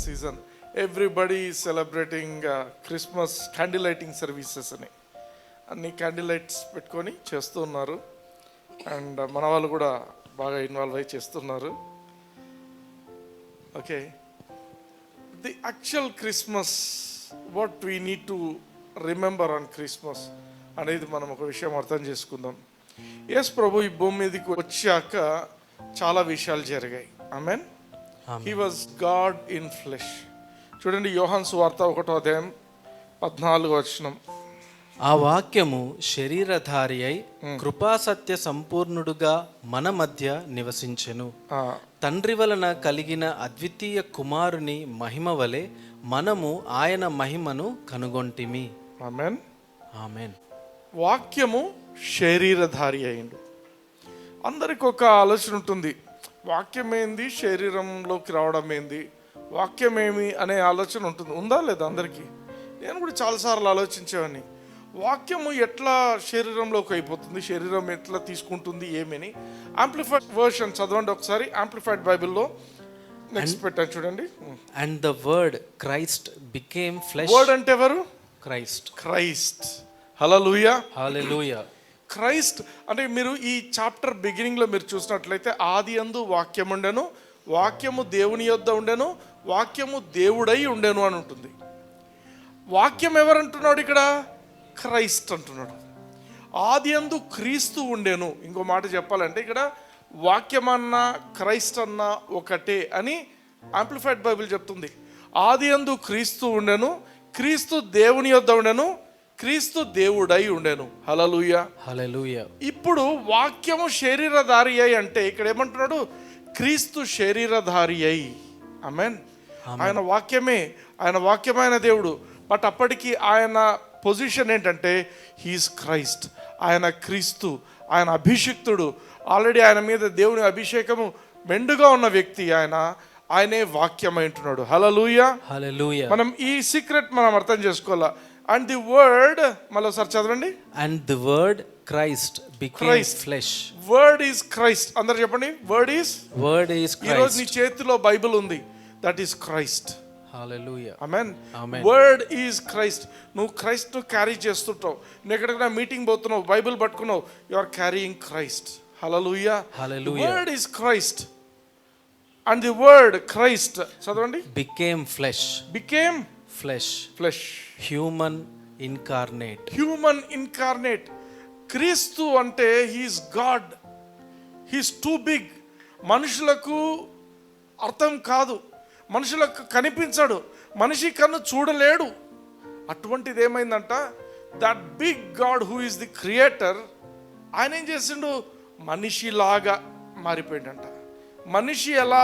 Season everybody celebrating Christmas candle lighting services అని అన్ని candle lights పెట్టుకొని చేస్తూ ఉన్నారు. అండ్ మన వాళ్ళు కూడా బాగా ఇన్వాల్వ్ అయ్యి చేస్తున్నారు. Okay, the actual Christmas, what we need to remember on Christmas అనేది మనం ఒక విషయం అర్థం చేసుకుందాం. యేసు ప్రభు ఈ భూమి మీదకి వచ్చాక చాలా విషయాలు జరిగాయి. ఆమేన్. He was God in flesh. చూడండి, యోహాను సువార్త 1:14 ఆ వాక్యము శరీరధారి అయి కృపాసత్య సంపూర్ణుడుగా మన మధ్య నివసించెను. తండ్రి వలన కలిగిన అద్వితీయ కుమారుని మహిమ వలె మనము ఆయన మహిమను కనుగొంటిమి. ఆమేన్. ఆమేన్. వాక్యము శరీరధారి అయిండు. అందరికి ఒక ఆలోచన ఉంటుంది, వాక్యం ఏంది, శరీరంలోకి రావడం ఏంది, వాక్యం ఏమి అనే ఆలోచన ఉంటుంది. ఉందా లేదా అందరికీ? నేను కూడా చాలాసార్లు ఆలోచించేవాడిని, వాక్యము ఎట్లా శరీరంలోకి అయిపోతుంది, శరీరం ఎట్లా తీసుకుంటుంది ఏమని. యాంప్లిఫైడ్ వర్షన్ చదవండి ఒకసారి, యాంప్లిఫైడ్ బైబిల్లో నెక్స్ట్ పెట్టాను చూడండి. And the word Christ became flesh. Word అంటే ఎవరు? క్రైస్ట్. క్రైస్ట్. హల్లెలూయా. హల్లెలూయా. క్రైస్ట్ అంటే మీరు ఈ చాప్టర్ బిగినింగ్లో మీరు చూసినట్లయితే, ఆది యందు వాక్యం ఉండెను, వాక్యము దేవుని యొద్ద ఉండెను, వాక్యము దేవుడై ఉండెను అని ఉంటుంది. వాక్యం ఎవరంటున్నాడు ఇక్కడ? క్రైస్ట్ అంటున్నాడు. ఆది యందు క్రీస్తు ఉండెను. ఇంకో మాట చెప్పాలంటే ఇక్కడ వాక్యం అన్నా క్రైస్ట్ అన్నా ఒకటే అని యాంప్లిఫైడ్ బైబిల్ చెప్తుంది. ఆది యందు క్రీస్తు ఉండెను, క్రీస్తు దేవుని యొద్ద ఉండెను, క్రీస్తు దేవుడై ఉండెను. హల్లెలూయా. హల్లెలూయా. ఇప్పుడు వాక్యము శరీరధారి అయి అంటే ఇక్కడ ఏమంటున్నాడు? క్రీస్తు శరీరధారి అయి. ఆమేన్. ఆయన వాక్యమే, ఆయన వాక్యమైన దేవుడు. బట్ అప్పటికి ఆయన పొజిషన్ ఏంటంటే హీఈస్ క్రైస్ట్. ఆయన క్రీస్తు, ఆయన అభిషిక్తుడు. ఆల్రెడీ ఆయన మీద దేవుని అభిషేకము మెండుగా ఉన్న వ్యక్తి ఆయనే వాక్యం అంటున్నాడు. హల్లెలూయా. హల్లెలూయా. మనం ఈ సీక్రెట్ మనం అర్థం చేసుకోవాలా. అండ్ ది వర్డ్, మళ్ళీ ఒకసారి చదవండి. And the word Christ became flesh. Word is Christ. అందరు చెప్పండి, వర్డ్ ఈస్ క్రైస్ట్. ఈరోజు నీ చేతిలో బైబిల్ ఉంది, దట్ ఈస్ క్రైస్ట్. హల్లెలూయా. ఆమేన్. ఆమేన్. Word is Christ. నువ్వు క్రైస్ట్ ను క్యారీ చేస్తుంటావు. నువ్వు ఎక్కడికైనా మీటింగ్ పోతున్నావు, బైబిల్ పట్టుకున్నావు, యు ఆర్ క్యారీయింగ్ క్రైస్ట్. హల్లెలూయా. హల్లెలూయా. Word is Christ. And the word Christ చదవండి. Became flesh. Became flesh. Flesh. Human incarnate. Human incarnate. Kristu అంటే he is God. He is too big. మనుషులకు అర్థం కాదు, మనుషులకు కనిపించడు, మనిషి కన్ను చూడలేడు. అటువంటిది ఏమైందంట, that big God who is the creator, ఆయన ఏం చేసిండు? మనిషిలాగా మారిపోయిందంట. మనిషి ఎలా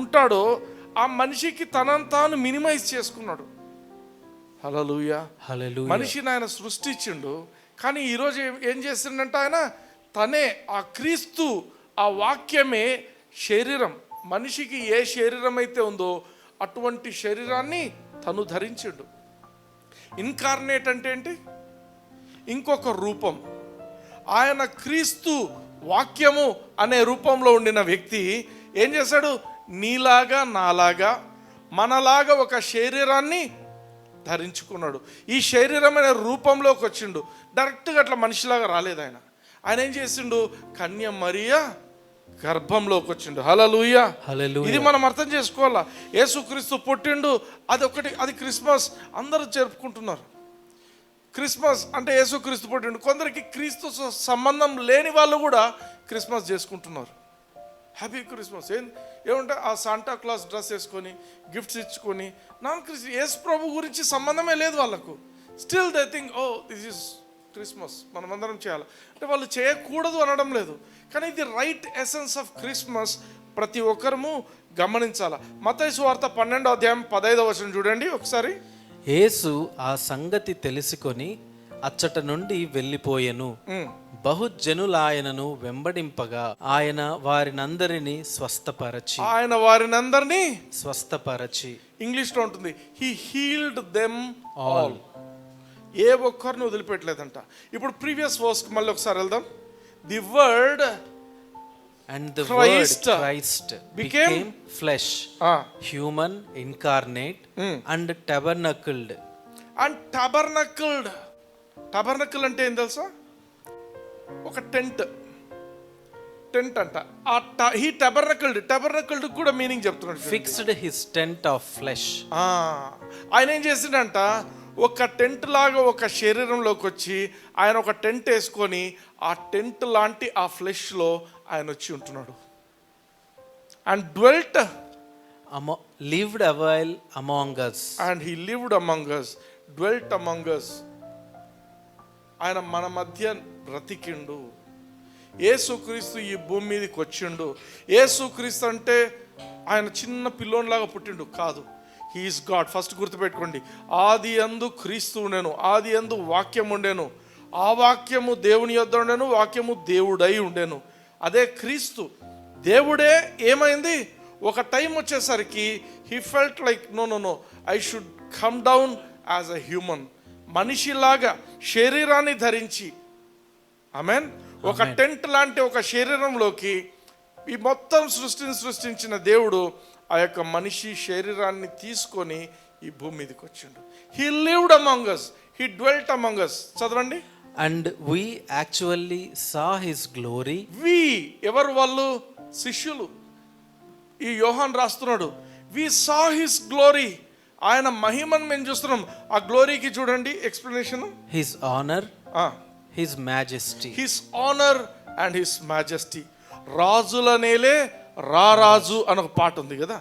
ఉంటాడో ఆ మనిషికి తనను తాను మినిమైజ్ చేసుకున్నాడు. హల్లెలూయా. హల్లెలూయా. మనిషిని ఆయన సృష్టించిండు, కానీ ఈరోజు ఏం చేసిండంట, ఆయన తనే ఆ క్రీస్తు, ఆ వాక్యమే శరీరం. మనిషికి ఏ శరీరం అయితే ఉందో అటువంటి శరీరాన్ని తను ధరించిండు. ఇన్కార్నేట్ అంటే ఏంటి? ఇంకొక రూపం. ఆయన క్రీస్తు వాక్యము అనే రూపంలో ఉండిన వ్యక్తి ఏం చేశాడు? నీలాగా నాలాగా మనలాగా ఒక శరీరాన్ని ధరించుకున్నాడు. ఈ శరీరమైన రూపంలోకి వచ్చిండు. డైరెక్ట్గా అట్లా మనిషిలాగా రాలేదు ఆయన. ఆయన ఏం చేసిండు? కన్య మరియా గర్భంలోకి వచ్చిండు. హల్లెలూయా. హల్లెలూయా. ఇది మనం అర్థం చేసుకోవాలా. యేసుక్రీస్తు పుట్టిండు, అది క్రిస్మస్ అందరూ జరుపుకుంటున్నారు. క్రిస్మస్ అంటే యేసుక్రీస్తు పుట్టిండు. కొందరికి క్రీస్తు సంబంధం లేని వాళ్ళు కూడా క్రిస్మస్ చేసుకుంటున్నారు. Happy Christmas. ఏమంటే ఆ శాంటా క్లాస్ డ్రెస్ వేసుకొని గిఫ్ట్స్ ఇచ్చుకొని నాన్ క్రిస్మస్, యేసు ప్రభు గురించి సంబంధమే లేదు వాళ్ళకు. Still they think, oh this is Christmas, మనమందరం చేయాలి అంటే. వాళ్ళు చేయకూడదు అనడం లేదు, కానీ ఇది రైట్ ఎసెన్స్ ఆఫ్ క్రిస్మస్ ప్రతి ఒక్కరము గమనించాల. మత్తయి సువార్త 12:15 చూడండి ఒకసారి. యేసు ఆ సంగతి తెలుసుకొని అచ్చట నుండి వెళ్ళిపోయెను. బహుజనులాయనను వెంబడింపగా ఆయన వారినందరినీ స్వస్థపరచి ఇంగ్లీష్లో ఉంటుంది, హీ హీల్డ్ దెమ్ ఆల్. ఏ ఒక్కరిని వదిలిపెట్టలేదంట. ఇప్పుడు ప్రీవియస్ వర్స్ మళ్ళీ ఒకసారి వెళ్దాం. The word And the Christ word Christ became became flesh, human, incarnate, and tabernacled. And tabernacle అంటే ఏం తెలుసా? ఒక టెంట్ అంట. ఈ టబర్నకిల్డ్ కూడా మీనింగ్ చెప్తున్నాడు. Fixed his tent of flesh. ఆయన ఏం చేసిండంట, ఒక టెంట్ లాగా ఒక శరీరంలోకి వచ్చి ఆయన ఒక టెంట్ వేసుకొని ఆ టెంట్ లాంటి ఆ ఫ్లెష్ లో ఆయన వచ్చి ఉంటున్నాడు. And Lived a while among us. And he lived among us, dwelt among us. ఆయన మన మధ్య బ్రతికిండు. యేసుక్రీస్తు ఈ భూమి మీదకి వచ్చిండు. యేసుక్రీస్తు అంటే ఆయన చిన్న పిల్లోనిలాగా పుట్టిండు కాదు. He's God. ఫస్ట్ గుర్తుపెట్టుకోండి, ఆది యందు క్రీస్తు ఉండెను, ఆది యందు వాక్యం ఉండెను, ఆ వాక్యము దేవుని యొద్ద ఉండెను, వాక్యము దేవుడై ఉండెను. అదే క్రీస్తు. దేవుడే ఏమైంది, ఒక టైం వచ్చేసరికి he felt like no I should come down as a human. మనిషిలాగా శరీరాన్ని ధరించి, ఆమెన్, ఒక టెంట్ లాంటి ఒక శరీరంలోకి ఈ మొత్తం సృష్టించిన దేవుడు ఆ యొక్క మనిషి శరీరాన్ని తీసుకొని ఈ భూమి మీదకి వచ్చిండు. He lived among us, he dwelt among us. చదవండి. And we actually saw his glory. ఎవరు వాళ్ళు? శిష్యులు. ఈ యోహాన్ రాస్తున్నాడు, వి సా హిస్ గ్లోరీ. ఆయన మహిమను మేము చూస్తున్నాం. ఆ గ్లోరీకి చూడండి explanation. His honor, his majesty. His honour and his majesty. రాజుల నేలే రారాజు అని ఒక పాట ఉంది కదా,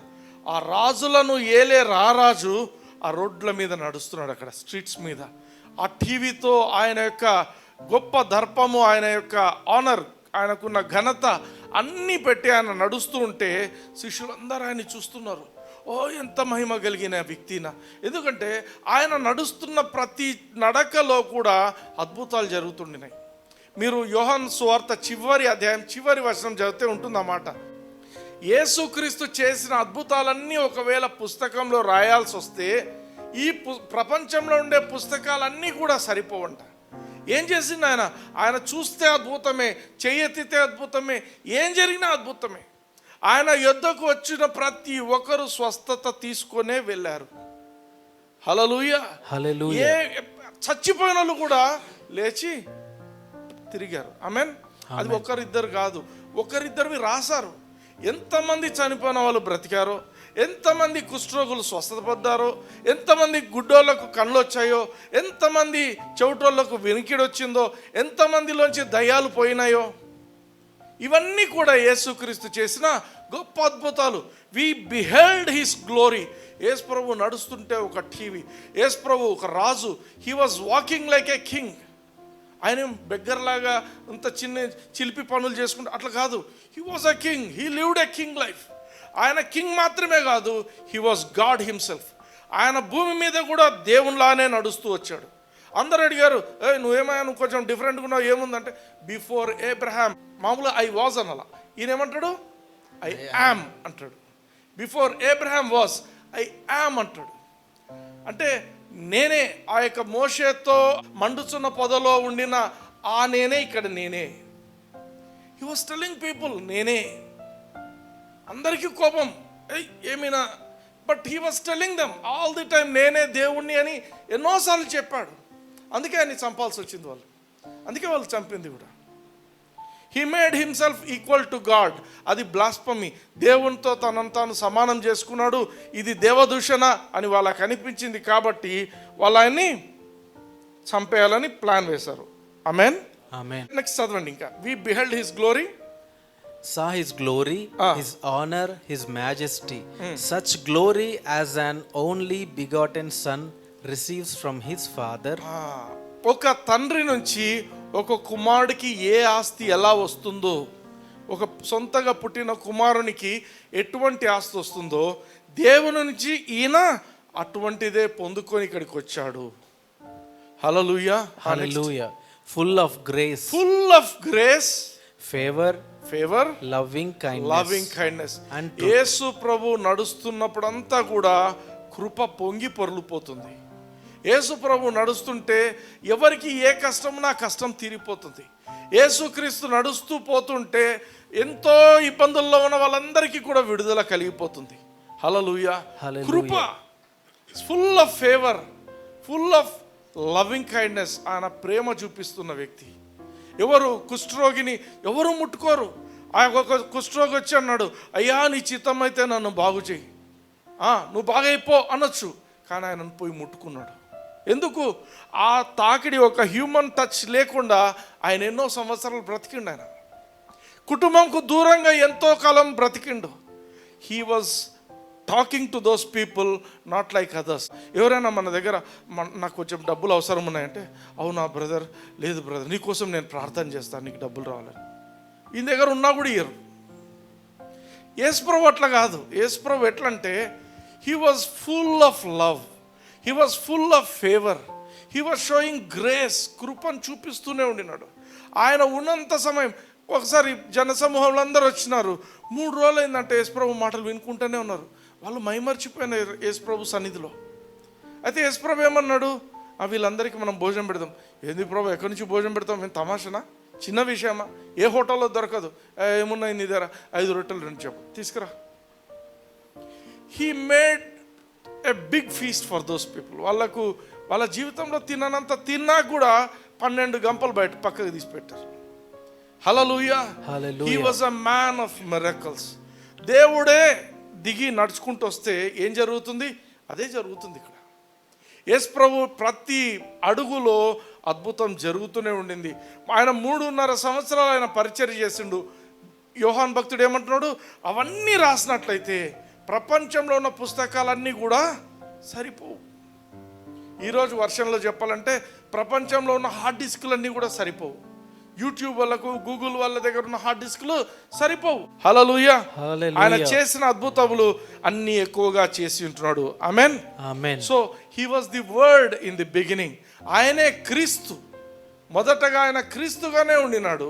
ఆ రాజులను ఏలే రారాజు ఆ రోడ్ల మీద నడుస్తున్నాడు, అక్కడ స్ట్రీట్స్ మీద. ఆ టీవీతో ఆయన యొక్క గొప్ప దర్పము, ఆయన యొక్క ఆనర్, ఆయనకున్న ఘనత అన్నీ పెట్టి ఆయన నడుస్తూ ఉంటే శిష్యులందరూ ఆయన చూస్తున్నారు. ఓ ఎంత మహిమ కలిగిన వ్యక్తినా. ఎందుకంటే ఆయన నడుస్తున్న ప్రతి నడకలో కూడా అద్భుతాలు జరుగుతుండినాయి. మీరు యోహాను సువార్త చివరి అధ్యాయం చివరి వచనం చదివితే ఉంటుందన్నమాట. యేసుక్రీస్తు చేసిన అద్భుతాలన్నీ ఒకవేళ పుస్తకంలో రాయాల్సి వస్తే ఈ ప్రపంచంలో ఉండే పుస్తకాలన్నీ కూడా సరిపోవంట. ఏం చేసింది ఆయన? ఆయన చూస్తే అద్భుతమే, చెయ్యెత్తితే అద్భుతమే, ఏం జరిగినా అద్భుతమే. ఆయన యుద్ధకు వచ్చిన ప్రతి ఒక్కరు స్వస్థత తీసుకొనే వెళ్ళారు. హల్లెలూయా, హల్లెలూయా. చచ్చిపోయిన వాళ్ళు కూడా లేచి తిరిగారు. ఆమేన్. అది ఒకరిద్దరు కాదు, ఒకరిద్దరివి రాశారు. ఎంతమంది చనిపోయిన వాళ్ళు బ్రతికారో, ఎంతమంది కుష్ఠరోగులు స్వస్థత పొందారో, ఎంతమంది గుడ్డోళ్లకు కళ్ళు వచ్చాయో, ఎంతమంది చెవిటోళ్లకు వెనికిడి వచ్చిందో, ఎంతమందిలోంచి దయ్యాలు పోయినాయో, ఇవన్నీ కూడా యేసుక్రీస్తు చేసిన గొప్ప అద్భుతాలు. We beheld his glory. యేసు ప్రభు నడుస్తుంటే ఒక టీవీ, యేసు ప్రభు ఒక రాజు. He was walking like a king. ఆయన బెగ్గర్ లాగా అంత చిలిపి పనులు చేసుకుంటూ అట్లా కాదు. He was a king, he lived a king life. ఆయన కింగ్ మాత్రమే కాదు, హీ వాజ్ గాడ్ హిమ్సెల్ఫ్. ఆయన భూమి మీద కూడా దేవునిలానే నడుస్తూ వచ్చాడు. అందరు అడిగారు, నువ్వేమైనా నువ్వు కొంచెం డిఫరెంట్గా ఉన్నావు, ఏముందంటే బిఫోర్ ఏబ్రహాం, మామూలుగా ఐ వాజ్ అనాల, ఈయన ఏమంటాడు? ఐ యామ్ అంటాడు. Before Abraham was, I am అంటాడు. అంటే నేనే, ఆ యొక్క మోషేతో మండుచున్న పొదలో ఉండిన ఆ నేనే ఇక్కడ నేనే. హీ వాజ్ టెల్లింగ్ పీపుల్ నేనే. అందరికీ కోపం, ఏమైనా, but he was telling them all the time నేనే దేవుణ్ణి అని ఎన్నోసార్లు చెప్పాడు. అందుకే ఆయన చంపాల్సి వచ్చింది వాళ్ళు, అందుకే వాళ్ళు చంపింది కూడా. He made himself equal to God. అది బ్లాస్ఫమీ. దేవునితో తనను తాను సమానం చేసుకున్నాడు. ఇది దేవదూషణ అని వాళ్ళకి అనిపించింది కాబట్టి వాళ్ళు ఆయన్ని చంపేయాలని ప్లాన్ వేశారు. ఆమేన్. ఆమేన్. నెక్స్ట్ చదవండి ఇంకా. We beheld his glory. Saw his glory, his honor, his majesty. Such glory as an only begotten son receives from his father. ఒక తండ్రి నుంచి ఒక కుమారుడికి ఏ ఆస్తి ఎలా వస్తుందో, ఒక సొంతగా పుట్టిన కుమారునికి ఎటువంటి ఆస్తి వస్తుందో, దేవుని నుంచి ఈయన అటువంటిదే పొందుకొని ఇక్కడికి వచ్చాడు. హల్లెలూయా, Hallelujah. Full of grace. Full of grace, favour, loving kindness. And యేసు ప్రభు నడుస్తున్నప్పుడంతా కూడా కృప పొంగి పొర్లిపోతుంది. యేసు ప్రభు నడుస్తుంటే ఎవరికి ఏ కష్టం, నా కష్టం తీరిపోతుంది. యేసుక్రీస్తు నడుస్తూ పోతుంటే ఎంతో ఇబ్బందుల్లో ఉన్న వాళ్ళందరికీ కూడా విడుదల కలిగిపోతుంది. హల్లెలూయా. కృప, full of favour, full of loving kindness. ఆయన ప్రేమ చూపిస్తున్న వ్యక్తి. ఎవరు కుష్ఠరోగిని ఎవరు ముట్టుకోరు. ఆయన ఒక కుష్ఠరోగి వచ్చి అన్నాడు, అయ్యా నీ చిత్తం అయితే నన్ను బాగు చేయి, నువ్వు బాగైపో అనొచ్చు. కానీ ఆయనను పోయి ముట్టుకున్నాడు. ఎందుకు? ఆ తాకిడి, ఒక హ్యూమన్ టచ్ లేకుండా ఆయన ఎన్నో సంవత్సరాలు బ్రతికిండు. ఆయన కుటుంబంకు దూరంగా ఎంతో కాలం బ్రతికిండు. He was talking to those people, not like others. ఎవరైనా మన దగ్గర నాకు కొంచెం డబ్బులు అవసరం ఉన్నాయంటే, అవునా బ్రదర్, లేదు బ్రదర్ నీకోసం నేను ప్రార్థన చేస్తాను, నీకు డబ్బులు రావాలని. ఈ దగ్గర ఉన్నా కూడా ఇయ్యరు. యేసుప్రభు అట్లా కాదు. యేసుప్రభు ఎట్లా అంటే, he was full of love, he was full of favour, he was sowing grace. కృపను చూపిస్తూనే ఉండినాడు. ఆయన ఉన్నంత సమయం, ఒకసారి జనసమూహంలో అందరూ వచ్చినారు. 3 రోజులు అయిందంటే యేసుప్రభు మాటలు వినుకుంటూనే ఉన్నారు. వాళ్ళు మైమర్చిపోయిన యేసుప్రభు సన్నిధిలో. అయితే యేసుప్రభు ఏమన్నాడు, వీళ్ళందరికీ మనం భోజనం పెడదాం. ఏంది ప్రభు, ఎక్కడి నుంచి భోజనం పెడతాం, మేము తమాషనా, చిన్న విషయమా, ఏ హోటల్లో దొరకదు, ఏమున్నాయి నీ దగ్గర, 5 రొట్టెలు 2 చెప్పు తీసుకురా. He made a big feast for those people. వాళ్ళకు వాళ్ళ జీవితంలో తిననంత తిన్నా కూడా 12 గంపలు బయట పక్కకు తీసి పెట్టారు. హల్లెలూయా. He was a man of miracles. దేవుడే దిగి నడుచుకుంటూ వస్తే ఏం జరుగుతుంది, అదే జరుగుతుంది ఇక్కడ. యేసు ప్రభు ప్రతి అడుగులో అద్భుతం జరుగుతూనే ఉండింది. ఆయన 3.5 సంవత్సరాలు ఆయన పరిచర్య చేసిండు. యోహాన్ భక్తుడు ఏమంటున్నాడు, అవన్నీ రాసినట్లయితే ప్రపంచంలో ఉన్న పుస్తకాలన్నీ కూడా సరిపోవు. ఈరోజు వర్షన్లో చెప్పాలంటే ప్రపంచంలో ఉన్న హార్డ్ డిస్కులన్నీ కూడా సరిపోవు. యూట్యూబ్ వాళ్ళకు, గూగుల్ వాళ్ళ దగ్గర ఉన్న హార్డ్ డిస్కులు సరిపోవు. హల్లెలూయా. ఆయన చేసిన అద్భుతములు అన్ని ఎక్కువగా చేసి ఉంటున్నాడు. ఆమేన్, ఆమేన్. So he was the word in the beginning. ఆయనే క్రీస్తు. మొదటగా ఆయన క్రీస్తుగానే ఉండినాడు.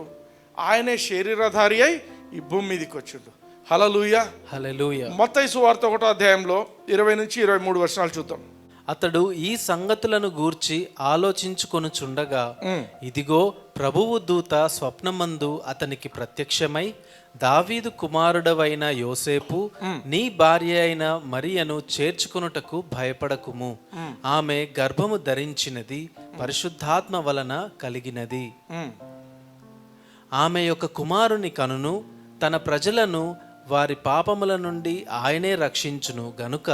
ఆయనే శరీరధారి అయి ఈ భూమి మీదకి వచ్చిండు. హల్లెలూయా, హల్లెలూయా. మత్తయి సువార్త 1వ అధ్యాయంలో 20 నుంచి 23 వచనాలు చూద్దాం. అతడు ఈ సంగతులను గూర్చి ఆలోచించుకొనుచుండగా, ఇదిగో ప్రభువు దూత స్వప్నమందు అతనికి ప్రత్యక్షమై, దావీదు కుమారుడవైన యోసేపు, నీ భార్య అయిన మరియను చేర్చుకొనుటకు భయపడకుము, ఆమె గర్భము ధరించినది పరిశుద్ధాత్మ వలన కలిగినది. ఆమె యొక్క కుమారుని కనును, తన ప్రజలను వారి పాపముల నుండి ఆయనే రక్షించును గనుక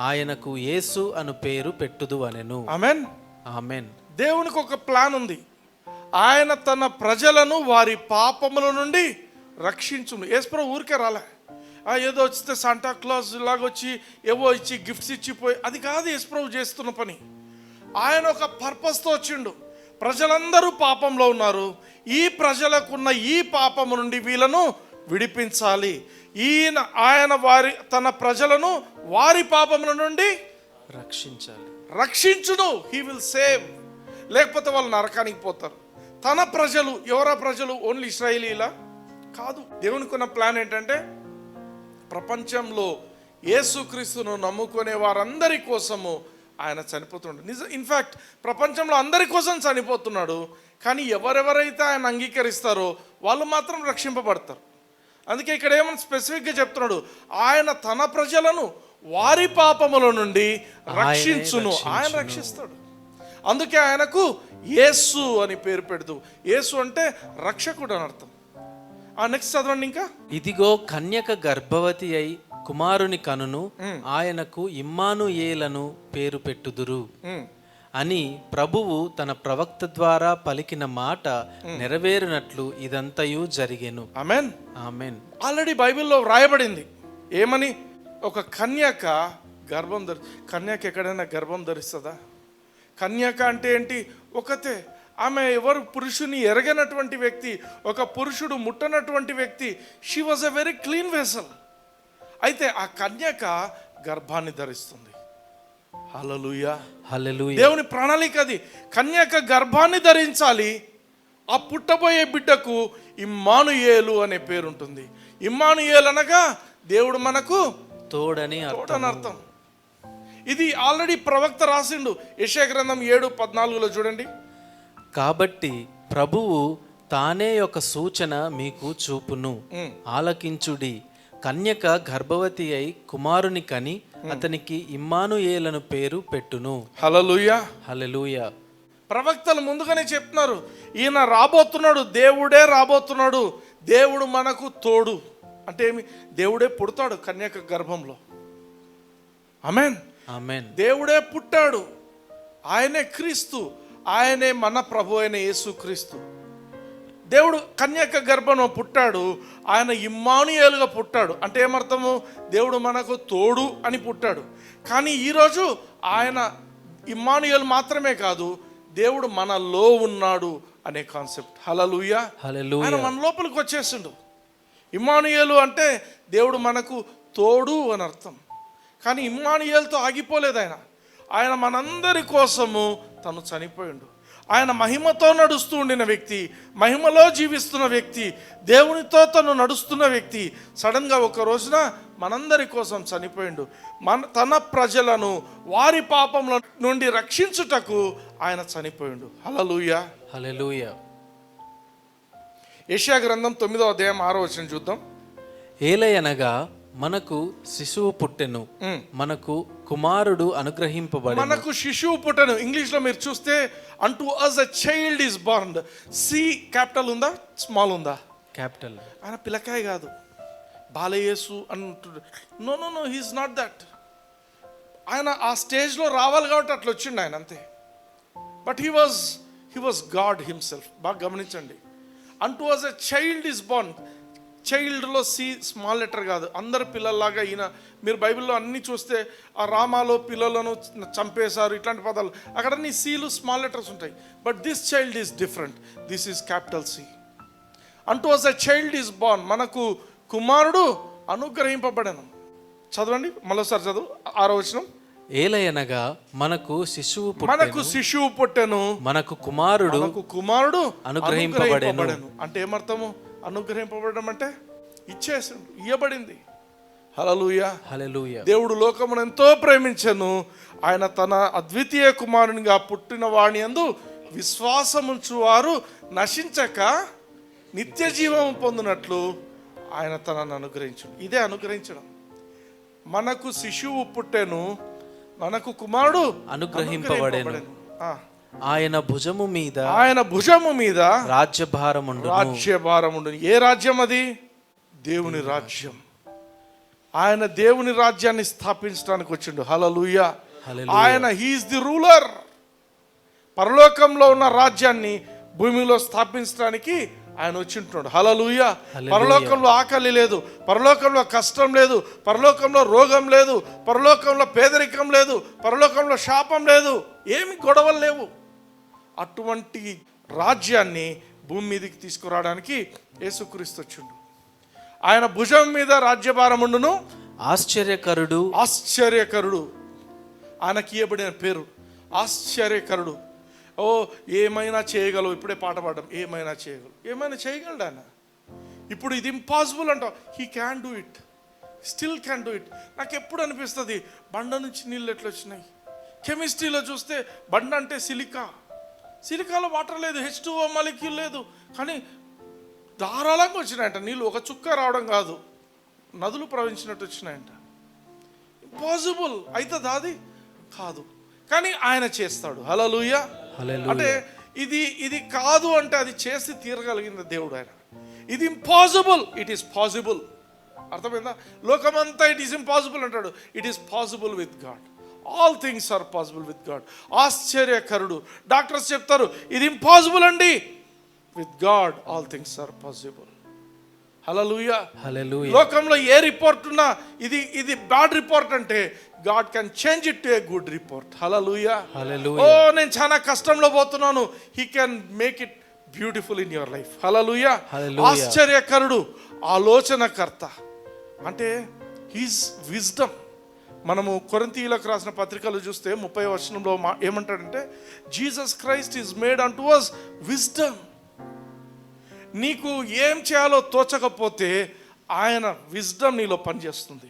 ఆయనకు యేసు అను పేరు పెట్టుదు అనెను. ఆమేన్, ఆమేన్. దేవునికి ఒక ప్లాన్ ఉంది. ఆయన తన ప్రజలను వారి పాపముల నుండి రక్షించును. యేసుప్రభు ఊరికే రాలే, ఏదో వచ్చితే శాంటా క్లాస్ లాగొచ్చి ఏవో ఇచ్చి గిఫ్ట్స్ ఇచ్చిపోయి, అది కాదు యేసుప్రభు చేస్తున్న పని. ఆయన ఒక పర్పస్తో వచ్చిండు. ప్రజలందరూ పాపంలో ఉన్నారు. ఈ ప్రజలకున్న ఈ పాపము నుండి వీళ్ళను విడిపించాలి. ఆయన తన ప్రజలను వారి పాపముల నుండి రక్షించును. He will save. లేకపోతే వాళ్ళు నరకానికి పోతారు. తన ప్రజలు ఎవరా ప్రజలు? ఓన్లీ ఇశ్రాయేలీలా కాదు. దేవునికి ఉన్న ప్లాన్ ఏంటంటే, ప్రపంచంలో యేసుక్రీస్తును నమ్ముకునే వారందరి కోసము ఆయన చనిపోతున్నాడు. ఇన్ఫ్యాక్ట్ ప్రపంచంలో అందరి కోసం చనిపోతున్నాడు. కానీ ఎవరెవరైతే ఆయన అంగీకరిస్తారో వాళ్ళు మాత్రం రక్షింపబడతారు. అందుకే ఇక్కడ ఏమన్నా స్పెసిఫిక్గా చెప్తున్నాడు, ఆయన తన ప్రజలను వారి పాపముల నుండి రక్షించును. ఆయన రక్షిస్తాడు. అందుకే ఆయనకు యేసు అని పేరు పెడదు. యేసు అంటే రక్షకుడు అని అర్థం. నెక్స్ట్ చదవండి ఇంకా. ఇదిగో కన్యక గర్భవతి అయి కుమారుని కనును, ఆయనకు ఇమ్మానుయేలను పేరు పెట్టుదురు అని ప్రభువు తన ప్రవక్త ద్వారా పలికిన మాట నెరవేరినట్లు ఇదంతయు జరిగెను. ఆమేన్, ఆమేన్. ఆల్రెడీ బైబిల్లో వ్రాయబడింది. ఏమని? ఒక కన్యక గర్భం కన్యక ఎక్కడైనా గర్భం ధరిస్తుందా? కన్యక అంటే ఏంటి? ఒకతే. ఆమె ఎవరు? పురుషుని ఎరగనటువంటి వ్యక్తి, ఒక పురుషుడు ముట్టనటువంటి వ్యక్తి. She was a very clean vessel. అయితే ఆ కన్యక గర్భాన్ని ధరిస్తుంది. హల్లెలూయా, హల్లెలూయా. దేవుని ప్రణాళిక అది. కన్యక గర్భాన్ని ధరించాలి. ఆ పుట్టబోయే బిడ్డకు ఇమ్మానుయేలు అనే పేరు ఉంటుంది. ఇమ్మానుయేలు అనగా దేవుడు మనకు తోడని అర్థం. ఇది ఆల్రెడీ ప్రవక్త రాసిండు. యెషయా గ్రంథం 7:14 చూడండి. కాబట్టి ప్రభువు తానే ఒక సూచన మీకు చూపును, ఆలకించుడి. కన్యక గర్భవతి అయి కుమారుని కని అతనికి ఇమ్మానుయేలను పేరు పెట్టును. హల్లెలూయా. హల్లెలూయా. ప్రవక్తలు ముందుగానే చెప్తున్నారు, ఈయన రాబోతున్నాడు, దేవుడే రాబోతున్నాడు, దేవుడు మనకు తోడు. అంటే ఏమి? దేవుడే పుడతాడు కన్యక గర్భంలో. ఆమేన్. ఆమేన్. దేవుడే పుట్టాడు, ఆయనే క్రీస్తు, ఆయనే మన ప్రభు అయిన యేసు క్రీస్తు. దేవుడు కన్యక గర్భంలో పుట్టాడు, ఆయన ఇమ్మానుయేలుగా పుట్టాడు. అంటే ఏమర్థము? దేవుడు మనకు తోడు అని పుట్టాడు. కానీ ఈరోజు ఆయన ఇమ్మానుయేలు మాత్రమే కాదు, దేవుడు మనలో ఉన్నాడు అనే కాన్సెప్ట్. హల్లెలూయా. హల్లెలూయా. ఆయన మన లోపలికి వచ్చేసిండు. ఇమ్మానుయేలు అంటే దేవుడు మనకు తోడు అని అర్థం. కానీ ఇమ్మానుయేలుతో ఆగిపోలేదు ఆయన. ఆయన మనందరి కోసము తను చనిపోయిండు. ఆయన మహిమతో నడుస్తూ ఉండిన వ్యక్తి, మహిమలో జీవిస్తున్న వ్యక్తి, దేవునితో తను నడుస్తున్న వ్యక్తి సడన్గా ఒక రోజున మనందరి కోసం చనిపోయిండు. తన ప్రజలను వారి పాపముల నుండి రక్షించుటకు ఆయన చనిపోయిండు. హల్లెలూయా. హల్లెలూయా. యెషయా గ్రంథం 9వ అధ్యాయం 6వ వచనం చూద్దాం. ఏలయనగా మనకు శిశువు పుట్టెను, మనకు కుమారుడు అనుగ్రహింపబడెను. మనకు శిశువు పుట్టెను. ఇంగ్లీష్లో మీరు చూస్తే unto us a child is born. C capital ఉందా, స్మాల్ ఉందా? క్యాపిటల్. ఆయన పిల్లకాయ కాదు, బాలయేసు అంటున్నాడు. No no no, he is not that. ఆయన ఆ స్టేజ్లో రావాలి కాబట్టి అట్లా వచ్చిండు ఆయన, అంతే. But he was God himself. బాగా గమనించండి. Unto us a child is born. చైల్డ్లో సి స్మాల్ లెటర్ కాదు. అందరు పిల్లల్లాగా ఈయన, మీరు బైబిల్లో అన్నీ చూస్తే ఆ రామాలో పిల్లలను చంపేశారు ఇట్లాంటి పదాలు, అక్కడ అన్ని సీలు స్మాల్ లెటర్స్ ఉంటాయి. But this child is different. This is capital C. అంటూ అస్ అ చైల్డ్ ఈస్ బార్న్, మనకు కుమారుడు అనుగ్రహింపబడెను. చదవండి మరోసారి, చదువు 6వ వచనం. ఏలయనగా మనకు శిశువు పుట్టెను, మనకు కుమారుడు అనుగ్రహింపబడెను. అంటే ఏమర్థము? అనుగ్రహింపబడడం అంటే ఇచ్చేసిండు, ఇయ్యబడింది. హల్లెలూయా. హల్లెలూయా. దేవుడు లోకమును ఎంతో ప్రేమించెను, ఆయన తన అద్వితీయ కుమారునిగా పుట్టిన వాని యందు విశ్వాసముంచు వారు నశించక నిత్య జీవం పొందినట్లు ఆయన తనను అనుగ్రహించును. ఇదే అనుగ్రహించడం. మనకు శిశువు పుట్టెను, మనకు కుమారుడు అనుగ్రహింపబడెను. ఆయన భుజము మీద రాజ్యభారముండును. ఏ రాజ్యం అది? దేవుని రాజ్యం. ఆయన దేవుని రాజ్యాన్ని స్థాపించడానికి వచ్చిండు. హల్లెలూయా. ఆయన హీఈస్ ది రూలర్. పరలోకంలో ఉన్న రాజ్యాన్ని భూమిలో స్థాపించడానికి ఆయన వచ్చింటున్నాడు. హల్లెలూయా. పరలోకంలో ఆకలి లేదు, పరలోకంలో కష్టం లేదు, పరలోకంలో రోగం లేదు, పరలోకంలో పేదరికం లేదు, పరలోకంలో శాపం లేదు, ఏమి గొడవలు లేవు. అటువంటి రాజ్యాన్ని భూమి మీదకి తీసుకురావడానికి యేసుక్రీస్తు వచ్చిండు. ఆయన భుజం మీద రాజ్యభారముండును. ఆశ్చర్యకరుడు. ఆయనకి ఇవ్వబడిన పేరు ఆశ్చర్యకరుడు. ఓ ఏమైనా చేయగలవు. ఇప్పుడే పాట పాడడం, ఏమైనా చేయగలడు ఆయన. ఇప్పుడు ఇది ఇంపాసిబుల్ అంటావు, he can do it, still can do it. నాకు ఎప్పుడు అనిపిస్తుంది, బండ నుంచి నీళ్ళు ఎట్లా వచ్చినాయి? కెమిస్ట్రీలో చూస్తే బండ అంటే సిలికాలో వాటర్ లేదు, H2O మాలిక్యూల్ లేదు, కానీ ధారాళంగా వచ్చినాయంట నీళ్ళు. ఒక చుక్క రావడం కాదు, నదులు ప్రవహించినట్టు వచ్చినాయంట. ఇంపాసిబుల్ అవుతుందా? అది కాదు, కానీ ఆయన చేస్తాడు. హల్లెలూయా. అంటే ఇది కాదు అంటే అది చేసి తీరగలిగిన దేవుడు ఆయన. ఇది ఇంపాసిబుల్, ఇట్ ఈస్ పాసిబుల్. అర్థమైందా? లోకమంతా ఇట్ ఈస్ ఇంపాసిబుల్ అంటాడు, it is possible with God. All things are possible with God. ఆశ్చర్యకరుడు. డాక్టర్స్ చెప్తారు ఇది ఇంపాసిబుల్ అండి, with God all things are possible. హల్లెలూయా. హల్లెలూయా. లోకంలో ఏ రిపోర్ట్ ఉన్నా ఇది బ్యాడ్ రిపోర్ట్ అంటే God can change it to a good report. హల్లెలూయా. హల్లెలూయా. ఓ నేను చాలా కష్టంలో పోతున్నాను, he can make it beautiful in your life. హల్లెలూయా. ఆశ్చర్యకరుడు, ఆలోచనకర్త. అంటే హీస్ విజ్డమ్. మనము కొరింథీయులకు రాసిన పత్రికలు చూస్తే 30వ వచనంలో ఏమంటాడంటే Jesus Christ is made unto us wisdom. నీకు ఏం చేయాలో తోచకపోతే ఆయన విజ్డమ్ నీలో పనిచేస్తుంది.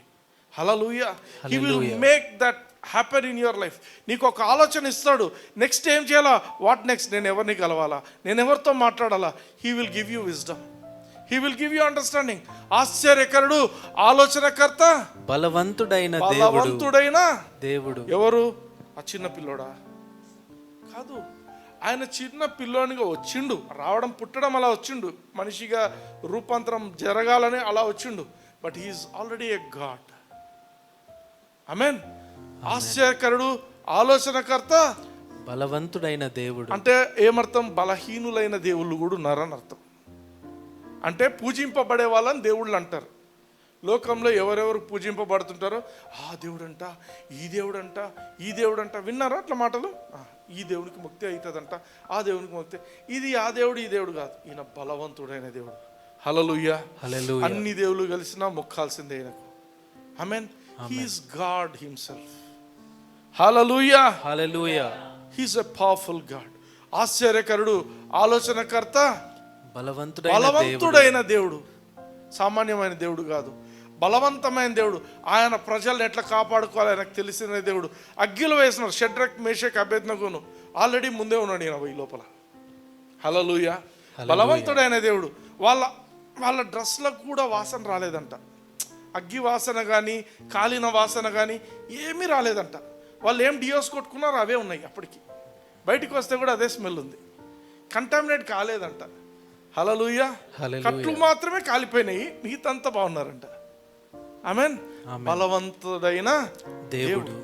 హల్లెలూయా. He will make that happen in your life. నీకు ఒక ఆలోచన ఇస్తాడు, నెక్స్ట్ ఏం చేయాలా, వాట్ నెక్స్ట్, నేను ఎవరిని కలవాలా, నేను ఎవరితో మాట్లాడాలా. He will give you wisdom, he will give you understanding. ఆశ్చర్యకరుడు, ఆలోచనకర్త, బలవంతుడైన దేవుడు. ఎవరు? ఆ చిన్న పిల్లోడా? కాదు, ఆయన చిన్న పిల్లోనిగా వచ్చిండు, రావడం పుట్టడం అలా వచ్చిండు, మనిషిగా రూపాంతరం జరగాలని అలా వచ్చిండు. But he is already a God. ఆమేన్. ఆశ్చర్యకరుడు, ఆలోచనకర్త, బలవంతుడైన దేవుడు. అంటే ఏమర్థం? బలహీనులైన దేవుళ్ళు కూడా ఉన్నారని అర్థం. అంటే పూజింపబడే వాళ్ళని దేవుళ్ళు అంటారు. లోకంలో ఎవరెవరు పూజింపబడుతుంటారో, ఆ దేవుడంట, ఈ దేవుడంట, ఈ దేవుడంట, విన్నారా అట్లా మాటలు? ఈ దేవునికి ముక్తి అవుతుందంట, ఆ దేవునికి ముక్తి. ఇది ఆ దేవుడు, ఈ దేవుడు కాదు, ఈయన బలవంతుడైన దేవుడు. హల్లెలూయా. అన్ని దేవుళ్ళు కలిసినా మొక్కాల్సిందే ఈయనకు. ఆమేన్. He is God himself. హల్లెలూయా. హల్లెలూయా. He is a powerful God. ఆశ్చర్యకరుడు, ఆలోచనకర్త, బలవంతుడైన దేవుడు. సామాన్యమైన దేవుడు కాదు, బలవంతమైన దేవుడు. ఆయన ప్రజల్ని ఎట్లా కాపాడుకోవాలి ఆయనకు తెలిసిన దేవుడు. అగ్గిలో వేసినారు షడ్రక్, మేషక్, అబేద్నెగోను. ఆల్రెడీ ముందే ఉన్నాడు ఈయన ఈ లోపల. హల్లెలూయా. బలవంతుడైన దేవుడు. వాళ్ళ డ్రెస్లకు కూడా వాసన రాలేదంట. అగ్గి వాసన కానీ కాలిన వాసన కానీ ఏమీ రాలేదంట. వాళ్ళు ఏం డియోస్ కొట్టుకున్నారో అవే ఉన్నాయి అప్పటికి. బయటికి వస్తే కూడా అదే స్మెల్ ఉంది, కంటామినేట్ కాలేదంట. హల్లెలూయా. కట్లు మాత్రమే కాలిపోయినాయి, మిగతంతా బాగున్నారంట. ఆమేన్. బలవంతుడైన దేవుడు.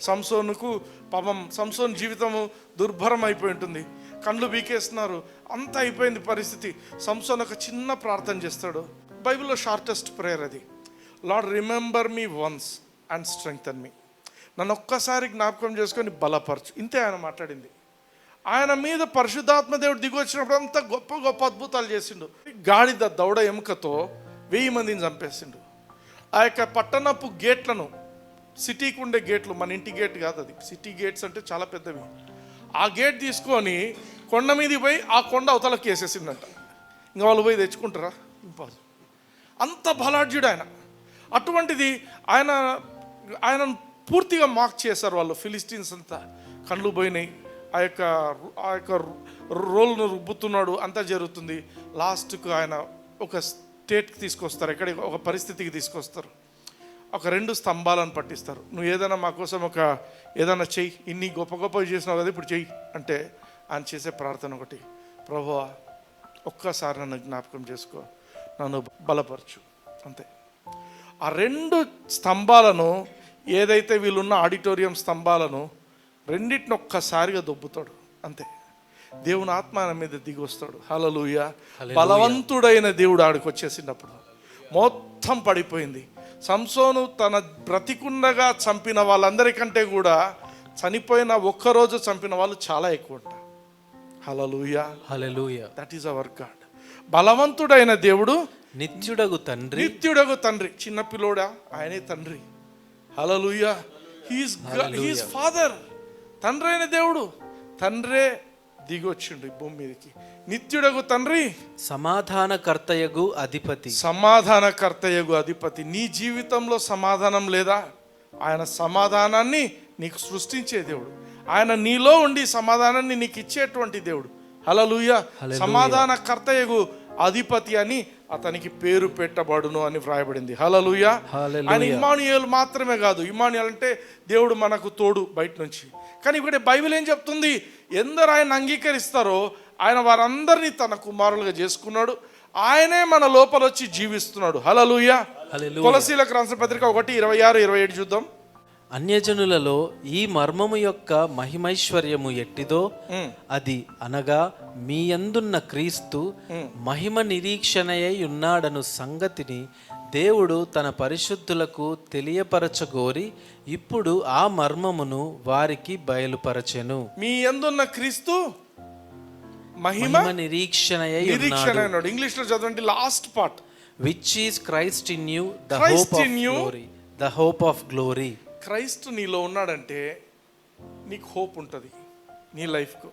సంసోనుకు పాపం, సంసోన్ జీవితము దుర్భరం అయిపోయి ఉంటుంది, కళ్ళు బీకేస్తున్నారు, అంతా అయిపోయింది పరిస్థితి. సంసోన్ ఒక చిన్న ప్రార్థన చేస్తాడు, బైబిల్లో షార్టెస్ట్ ప్రేయర్ అది. Lord remember me once and strengthen me. నన్ను ఒక్కసారి జ్ఞాపకం చేసుకొని బలపరచు. ఇంతే ఆయన మాట్లాడింది. ఆయన మీద పరిశుద్ధాత్మ దేవుడు దిగి వచ్చినప్పుడు అంతా గొప్ప గొప్ప అద్భుతాలు చేసిండు. గాడిద దౌడ ఎముకతో 1000 మందిని చంపేసిండు. ఆ యొక్క పట్టణపు గేట్లను, సిటీకి ఉండే గేట్లు, మన ఇంటి గేట్ కాదు అది, సిటీ గేట్స్ అంటే చాలా పెద్దవి. ఆ గేట్ తీసుకొని కొండ మీదకి పోయి ఆ కొండ అవతలకి వేసేసిండంట. ఇంకా వాళ్ళు పోయి తెచ్చుకుంటారా? ఇంపాసిబుల్. అంత బలాఢ్యుడు ఆయన. అటువంటిది ఆయన పూర్తిగా మార్క్ చేశారు వాళ్ళు, ఫిలిస్టీన్స్ అంతా. కళ్ళు పోయినాయి, ఆ యొక్క రోల్ను రుబ్బుతున్నాడు, అంతా జరుగుతుంది. లాస్ట్కు ఆయన ఒక స్టేట్కి తీసుకొస్తారు, ఎక్కడికి, ఒక పరిస్థితికి తీసుకొస్తారు. ఒక 2 స్తంభాలను పట్టిస్తారు. నువ్వు ఏదైనా మా కోసం ఏదైనా చెయ్యి, ఇన్ని గొప్ప గొప్పవి చేసినావు కదా, ఇప్పుడు చెయ్యి అంటే ఆయన చేసే ప్రార్థన ఒకటి, ప్రభువా ఒక్కసారి నన్ను జ్ఞాపకం చేసుకో, నన్ను బలపరచు, అంతే. ఆ 2 స్తంభాలను, ఏదైతే వీళ్ళున్న ఆడిటోరియం స్తంభాలను, రెండింటిని ఒక్కసారిగా దొబ్బుతాడు, అంతే. దేవుని ఆత్మ ఆయన మీద దిగి వస్తాడు. హల్లెలూయా. బలవంతుడైన దేవుడు ఆడికి వచ్చేసినప్పుడు మొత్తం పడిపోయింది. సంసోను తన బ్రతికుండగా చంపిన వాళ్ళందరికంటే కూడా చనిపోయిన ఒక్కరోజు చంపిన వాళ్ళు చాలా ఎక్కువ ఉంటారు. హల్లెలూయా. హల్లెలూయా. That is our God. బలవంతుడైన దేవుడు, నిత్యుడగు తండ్రి. చిన్న పిల్లోడా, ఆయనే తండ్రి. హల్లెలూయా. He's father. తండ్రి అయిన దేవుడు, తండ్రే దిగి వచ్చిండు ఈ భూమి మీదకి. నిత్యుడగు తండ్రి, సమాధానకర్తయగు అధిపతి. నీ జీవితంలో సమాధానం లేదా? ఆయన సమాధానాన్ని నీకు సృష్టించే దేవుడు. ఆయన నీలో ఉండి సమాధానాన్ని నీకు ఇచ్చేటువంటి దేవుడు. హల్లెలూయా. సమాధానకర్తయగు అధిపతి అని అతనికి పేరు పెట్టబడును అని వ్రాయబడింది. హల్లెలూయా. ఆయన ఇమ్మానుయేలు మాత్రమే కాదు. ఇమ్మానుయేలు అంటే దేవుడు మనకు తోడు బయట నుంచి. కానీ ఇక్కడ బైబిల్ ఏం చెప్తుంది? ఎందరు ఆయన అంగీకరిస్తారో ఆయన వారందరినీ తన కుమారులుగా చేసుకున్నాడు. ఆయనే మన లోపల వచ్చి జీవిస్తున్నాడు. హల్లెలూయా. కొలసీలకు రాసిన పత్రిక 1:26-27 చూద్దాం. అన్యజనులలో ఈ మర్మము యొక్క మహిమైశ్వర్యము ఎట్టిదో అది అనగా మీ యందున్న క్రీస్తు మహిమ నిరీక్షణయై ఉన్నాడను సంగతిని దేవుడు తన పరిశుద్ధులకు తెలియపరచగోరి ఇప్పుడు ఆ మర్మమును వారికి బయలుపరచెను. మీ యందున్న క్రీస్తు మహిమ నిరీక్షణయై ఉన్నాడు. ఇంగ్లీష్ లో చదవండి last part. which is Christ in you the hope of glory. Christ నీలో ఉన్నాడంటే నీకు హోప్ ఉంటుంది నీ లైఫ్కు.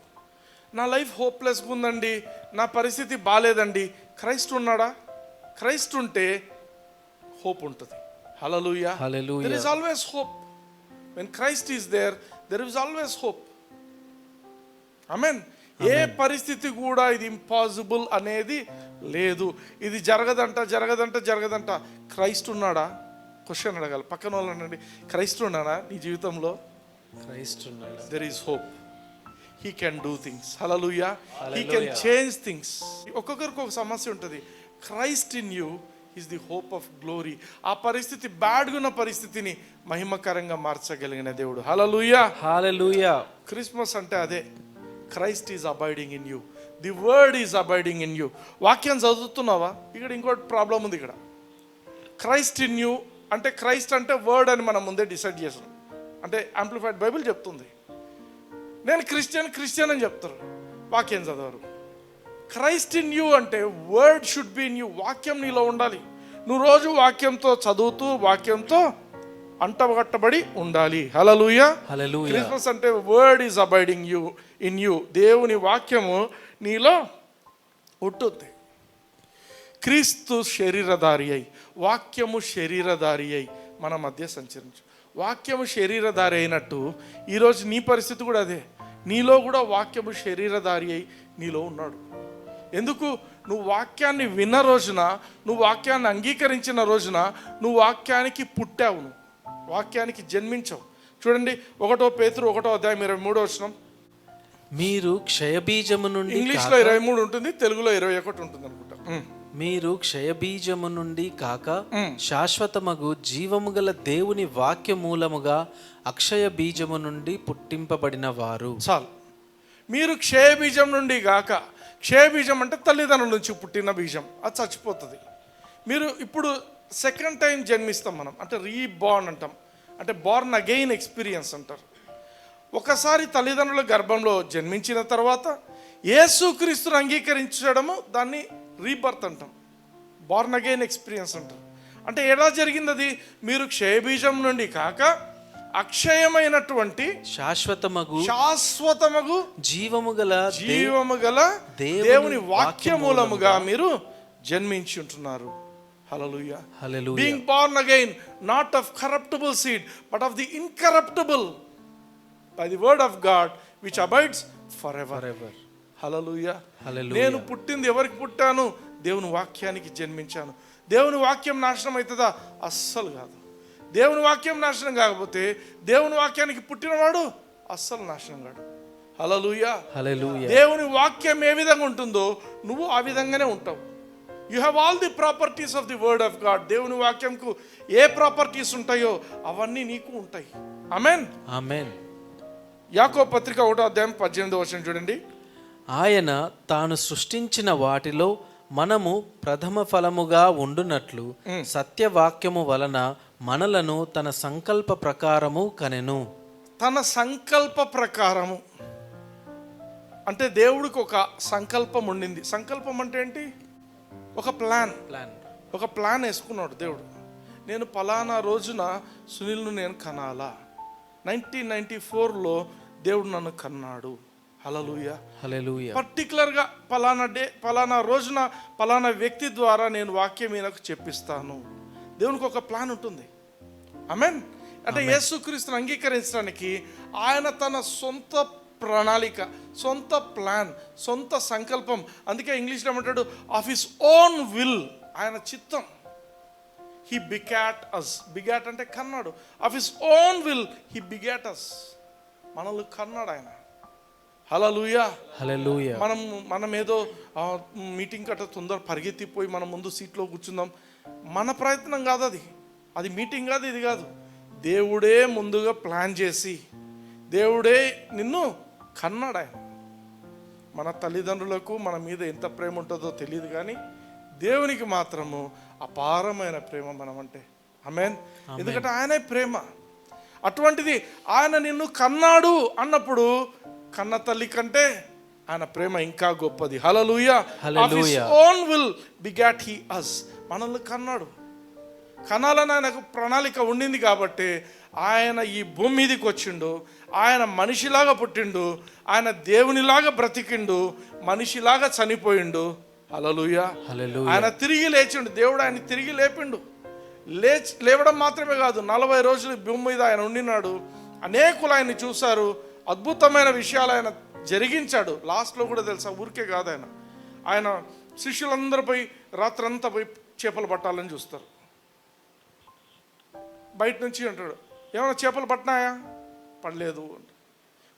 నా లైఫ్ హోప్లెస్గా ఉందండి, నా పరిస్థితి బాలేదండి, క్రైస్ట్ ఉన్నాడా? క్రైస్ట్ ఉంటే హోప్ ఉంటుంది. హల్లెలూయా. హల్లెలూయా. There is always hope. When Christ is there, there is always hope. ఆమేన్. ఏ పరిస్థితి కూడా ఇది ఇంపాసిబుల్ అనేది లేదు. ఇది జరగదంట. క్రైస్ట్ ఉన్నాడా? క్వశ్చన్ అడగాలి పక్కన వాళ్ళనండి. క్రైస్ట్ ఉన్నాడా నీ జీవితంలో? క్రైస్ట్ ఉన్నాడు. There is hope. He can do things. Hallelujah. He can change things. ఒక్కొక్కరికి ఒక సమస్య ఉంటుంది. Christ in you is the hope of glory. ఆ పరిస్థితి, బ్యాడ్గా ఉన్న పరిస్థితిని మహిమకరంగా మార్చగలిగిన దేవుడు. హల్లెలూయా. హల్లెలూయా. క్రిస్మస్ అంటే అదే. Christ is abiding in you, the word is abiding in you. వాక్యం చదువుతున్నావా? ఇక్కడ ఇంకోటి ప్రాబ్లం ఉంది. ఇక్కడ క్రైస్ట్ ఇన్ యూ అంటే, క్రైస్ట్ అంటే వర్డ్ అని మనం ముందే డిసైడ్ చేసాం. అంటే యాంప్లిఫైడ్ బైబిల్ చెప్తుంది. నేను క్రిస్టియన్ అని చెప్తారు, వాక్యం చదవరు. క్రైస్ట్ ఇన్ యూ అంటే word should be in you. వాక్యం నీలో ఉండాలి. నువ్వు రోజు వాక్యంతో చదువుతూ, వాక్యంతో అంటగట్టబడి ఉండాలి. హల్లెలూయా. హల్లెలూయా. క్రిస్మస్ అంటే word is abiding you in you. దేవుని వాక్యము నీలో ఉంటుంది. క్రీస్తు శరీరధారి అయి, వాక్యము శరీరధారి అయి మన మధ్య సంచరించు. వాక్యము శరీరధారి అయినట్టు ఈరోజు నీ పరిస్థితి కూడా అదే. నీలో కూడా వాక్యము శరీరధారి అయి నీలో ఉన్నాడు. ఎందుకు? నువ్వు వాక్యాన్ని విన్న రోజున, నువ్వు వాక్యాన్ని అంగీకరించిన రోజున, నువ్వు వాక్యానికి పుట్టావు, నువ్వు వాక్యానికి జన్మించావు. చూడండి 1 పేతురు 1:23. మీరు క్షయబీజము నుండి, ఇంగ్లీష్లో 23 ఉంటుంది, తెలుగులో 21 ఉంటుంది అనుకుంటా. మీరు క్షయబీజము నుండి కాక శాశ్వతమగు జీవము గల దేవుని వాక్య మూలముగా అక్షయ బీజము నుండి పుట్టింపబడిన వారు. చాలు. మీరు క్షయబీజం నుండి గాక, క్షయబీజం అంటే తల్లిదండ్రుల నుంచి పుట్టిన బీజం, అది చచ్చిపోతుంది. మీరు ఇప్పుడు సెకండ్ టైం జన్మిస్తాం మనం, అంటే రీబార్న్ అంటాం, అంటే బార్న్ అగైన్ ఎక్స్పీరియన్స్ అంటారు. ఒకసారి తల్లిదండ్రుల గర్భంలో జన్మించిన తర్వాత యేసుక్రీస్తును అంగీకరించడము, దాన్ని రీబర్త్ అంటాం, బార్న్ అగైన్ ఎక్స్పీరియన్స్ అంటారు. అంటే ఎలా జరిగింది అది? మీరు క్షయబీజం నుండి కాక అక్షయమైనటువంటి శాశ్వతమగు జీవము గల దేవుని వాక్యమూలముగా మీరు జన్మించి ఉంటున్నారు. హల్లెలూయా. హల్లెలూయా. Being born again, not of corruptible seed, but of the incorruptible, by the word of God, which abides forever. హల్లెలూయా. హల్లెలూయా. నేను పుట్టింది ఎవరికి పుట్టాను? దేవుని వాక్యానికి జన్మించాను. దేవుని వాక్యం నాశనం అవుతుందా? అస్సలు కాదు. దేవుని వాక్యం నాశనం కాకపోతే దేవుని వాక్యానికి పుట్టినవాడు అస్సలు నాశనం కాడు. హల్లెలూయా. హల్లెలూయా. దేవుని వాక్యం ఏ విధంగా ఉంటుందో నువ్వు ఆ విధంగానే ఉంటావు. You have all the properties of the word of God. దేవుని వాక్యంకు ఏ ప్రాపర్టీస్ ఉంటాయో అవన్నీ నీకు ఉంటాయి. ఆమేన్. ఆమేన్. యాకోబు పత్రిక 1:18 చూడండి. ఆయన తాను సృష్టించిన వాటిలో మనము ప్రథమ ఫలముగా ఉండునట్లు సత్యవాక్యము వలన మనలను తన సంకల్ప ప్రకారము కనెను. తన సంకల్ప ప్రకారము అంటే దేవుడికి ఒక సంకల్పం ఉండింది. సంకల్పం అంటే ఏంటి? ఒక ప్లాన్ వేసుకున్నాడు దేవుడు. నేను పలానా రోజున సునీల్ను నేను కనాలా. 1994లో దేవుడు నన్ను కన్నాడు. హల్లెలూయా. హల్లెలూయా. పర్టికులర్గా పలానా రోజున పలానా వ్యక్తి ద్వారా నేను వాక్యం ఈయనకు చెప్పిస్తాను. దేవునికి ఒక ప్లాన్ ఉంటుంది. ఆమేన్. అంటే యేసుక్రీస్తును అంగీకరించడానికి ఆయన తన సొంత ప్రణాళిక, సొంత ప్లాన్, సొంత సంకల్పం. అందుకే ఇంగ్లీష్లో ఏమంటాడు? ఆఫ్ హిస్ ఓన్ విల్, ఆయన చిత్తం. He begot us. బిగాట్ అంటే కన్నాడు. Of his own will he begot us. మనల్ని కన్నాడు ఆయన. హల్లెలూయా. హల్లెలూయా. మనం ఏదో మీటింగ్ కట్ట తొందర పరిగెత్తిపోయి మనం ముందు సీట్లో కూర్చుందాం. మన ప్రయత్నం కాదు అది. అది మీటింగ్ కాదు, ఇది కాదు. దేవుడే ముందుగా ప్లాన్ చేసి దేవుడే నిన్ను కన్నాడు ఆయన. మన తల్లిదండ్రులకు మన మీద ఎంత ప్రేమ ఉంటుందో తెలియదు, కానీ దేవునికి మాత్రము అపారమైన ప్రేమ మనం అంటే. ఆమేన్. ఎందుకంటే ఆయనే ప్రేమ. అటువంటిది ఆయన నిన్ను కన్నాడు అన్నప్పుడు కన్న తల్లి కంటే ఆయన ప్రేమ ఇంకా గొప్పది. హల్లెలూయా. Of his own will begot he us. మనల్ని కన్నాడు. కనాలని ఆయనకు ప్రణాళిక ఉండింది కాబట్టి ఆయన ఈ భూమి మీదకి వచ్చిండు. ఆయన మనిషిలాగా పుట్టిండు. ఆయన దేవునిలాగా బ్రతికిండు. మనిషిలాగా చనిపోయిండు. హల్లెలూయా. ఆయన తిరిగి లేచిండు. దేవుడు ఆయన తిరిగి లేపిండు. లేవడం మాత్రమే కాదు, 40 రోజులు భూమి మీద ఆయన ఉండినాడు. అనేకులు ఆయన్ని చూశారు, అద్భుతమైన విషయాలు ఆయన జరిగించాడు. లాస్ట్లో కూడా తెలుసా, ఊరికే కాదు, ఆయన శిష్యులందరూ పోయి రాత్రంతా పోయి చేపలు పట్టాలని చూస్తారు. బయట నుంచి అంటాడు, ఏమైనా చేపలు పట్టినాయా? పడలేదు అంటారు.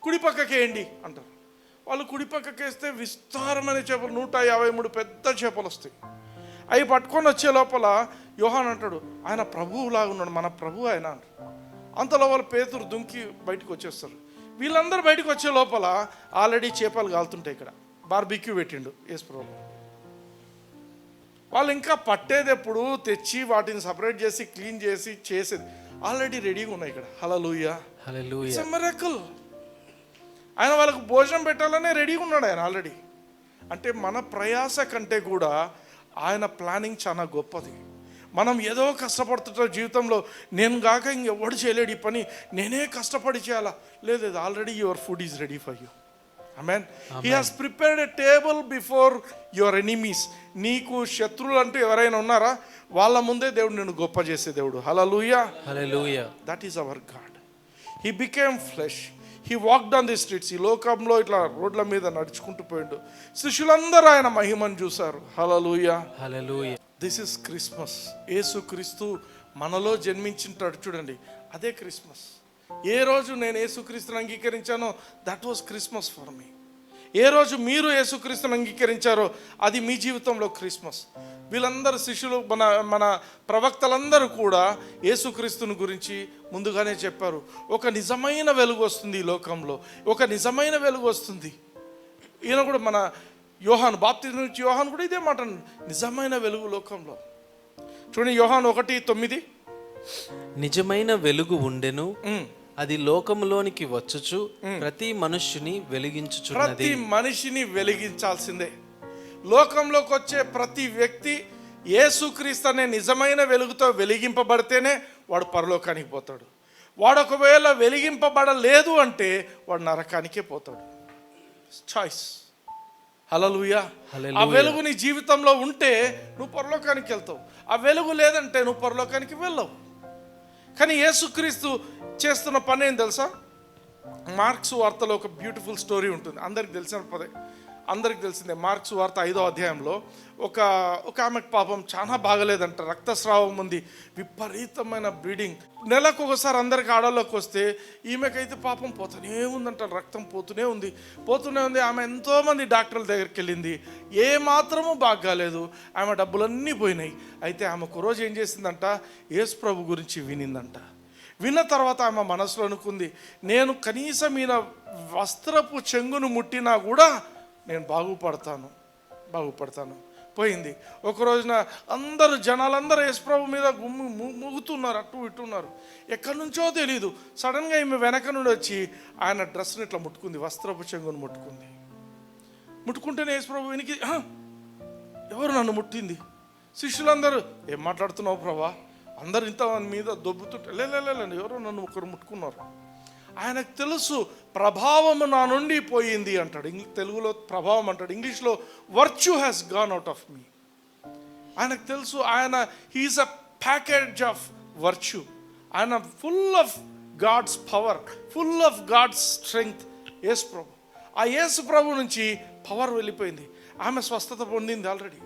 కుడి పక్కకేయండి అంటారు. వాళ్ళు కుడి పక్కకేస్తే విస్తారమైన చేపలు 153 పెద్ద చేపలు వస్తాయి. అవి పట్టుకొని వచ్చే లోపల యోహాన్ అంటాడు, ఆయన ప్రభువులాగా ఉన్నాడు, మన ప్రభు ఆయన అంటారు. అంతలో వాళ్ళు పేతురు దుంకి బయటకు వచ్చేస్తారు. వీళ్ళందరూ బయటకు వచ్చే లోపల ఆల్రెడీ చేపలు కాలుతుంటాయి. ఇక్కడ బార్బిక్యూ పెట్టిండు యేసు ప్రభు. వాళ్ళు ఇంకా పట్టేది ఎప్పుడు తెచ్చి వాటిని సపరేట్ చేసి క్లీన్ చేసి చేసేది ఆల్రెడీ రెడీగా ఉన్నాయి ఇక్కడ. హల్లెలూయా, హల్లెలూయా. It's a miracle. ఆయన వాళ్ళకు భోజనం పెట్టాలనే రెడీగా ఉన్నాడు ఆయన ఆల్రెడీ. అంటే మన ప్రయాస కంటే కూడా ఆయన ప్లానింగ్ చాలా గొప్పది. మనం ఏదో కష్టపడుతుంటాం జీవితంలో, నేను కాక ఇంకెవడు చేయలేడు ఈ పని, నేనే కష్టపడి చేయాలా? లేదు, already your food is ready for you. Amen. He has prepared a table before your enemies. నీకు శత్రువులు అంటూ ఎవరైనా ఉన్నారా? వాళ్ళ ముందే దేవుడు నిన్ను గొప్ప చేసే దేవుడు. హల్లెలూయా, హల్లెలూయా. That is our God. He became flesh, he walked on the streets. ఈ లోకంలో ఇట్లా రోడ్ల మీద నడుచుకుంటూ పోయిండు. శిష్యులందరూ ఆయన మహిమను చూశారు. హల్లెలూయా, హల్లెలూయా. This is Christmas. Yesu Kristu మనలో జన్మించింటాడు చూడండి, అదే క్రిస్మస్. ఏ రోజు నేను యేసుక్రీస్తుని అంగీకరించానో that was Christmas for me. ఏ రోజు మీరు యేసుక్రీస్తుని అంగీకరించారో అది మీ జీవితంలో క్రిస్మస్. వీళ్ళందరూ శిష్యులు, మన ప్రవక్తలందరూ కూడా యేసుక్రీస్తుని గురించి ముందుగానే చెప్పారు. ఒక నిజమైన వెలుగు వస్తుంది ఈ లోకంలో, ఒక నిజమైన వెలుగు వస్తుంది. ఈయన కూడా మన యోహాను, బాప్తిజం నుంచి యోహాను కూడా ఇదే మాట, నిజమైన వెలుగు లోకంలో. చూడండి యోహాను 1:9, నిజమైన వెలుగు ఉండెను, అది లోకములోనికి వచ్చుచు ప్రతి మనుష్యుని వెలిగించుచున్నది. ప్రతి మనిషిని వెలిగించాల్సిందే. లోకంలోకి వచ్చే ప్రతి వ్యక్తి యేసుక్రీస్తు అనే నిజమైన వెలుగుతో వెలిగింపబడితేనే వాడు పరలోకానికి పోతాడు. వాడు ఒకవేళ వెలిగింపబడలేదు అంటే వాడు నరకానికే పోతాడు. చాయిస్. హల్లెలూయా. ఆ వెలుగు నీ జీవితంలో ఉంటే నువ్వు పరలోకానికి వెళ్తావు, ఆ వెలుగు లేదంటే నువ్వు పరలోకానికి వెళ్ళవు. కానీ యేసుక్రీస్తు చేస్తున్న పని ఏం తెలుసా? మార్క్స్ వార్తలో ఒక బ్యూటిఫుల్ స్టోరీ ఉంటుంది, అందరికి తెలిసిందే. మార్క్స్ వార్త 5వ అధ్యాయంలో ఒక ఆమెకు పాపం చాలా బాగలేదంట, రక్తస్రావం ఉంది, విపరీతమైన బ్లీడింగ్. నెలకు ఒకసారి అందరికి ఆడలోకి వస్తే ఈమెకైతే పాపం పోతూనే ఉందంట, రక్తం పోతూనే ఉంది. ఆమె ఎంతోమంది డాక్టర్ల దగ్గరికి వెళ్ళింది, ఏ మాత్రము బాగాలేదు, ఆమె డబ్బులన్నీ పోయినాయి. అయితే ఆమె ఒక రోజు ఏం చేసిందంట, యేసు ప్రభు గురించి వినిందంట. విన్న తర్వాత ఆమె మనసులో అనుకుంది, నేను కనీసం ఈయన వస్త్రపు చెంగును ముట్టినా కూడా నేను బాగుపడతాను. పోయింది. ఒక రోజున జనాలందరూ యేసుప్రభు మీద ముగుతున్నారు, అటు ఇటున్నారు. ఎక్కడి నుంచో తెలీదు, సడన్గా ఈమె వెనక నుండి వచ్చి ఆయన డ్రెస్ని ఇట్లా ముట్టుకుంది, వస్త్రపు చెంగును ముట్టుకుంటేనే యేసుప్రభు వెనికి, ఎవరు నన్ను ముట్టింది? శిష్యులందరూ, ఏం మాట్లాడుతున్నావు ప్రభా, అందరు ఇంత మీద దొబ్బుతుంటే, లేదండి ఎవరో నన్ను ఒకరు ముట్టుకున్నారు. ఆయనకు తెలుసు ప్రభావము నా నుండి పోయింది అంటాడు. తెలుగులో ప్రభావం అంటాడు, ఇంగ్లీష్లో virtue has gone out of me. ఆయనకు తెలుసు ఆయన he is a package of virtue. ఆయన full of God's power, full of God's strength. Yesu ప్రభు, ఆ యేసు ప్రభు నుంచి పవర్ వెళ్ళిపోయింది. ఆమె స్వస్థత పొందింది ఆల్రెడీ.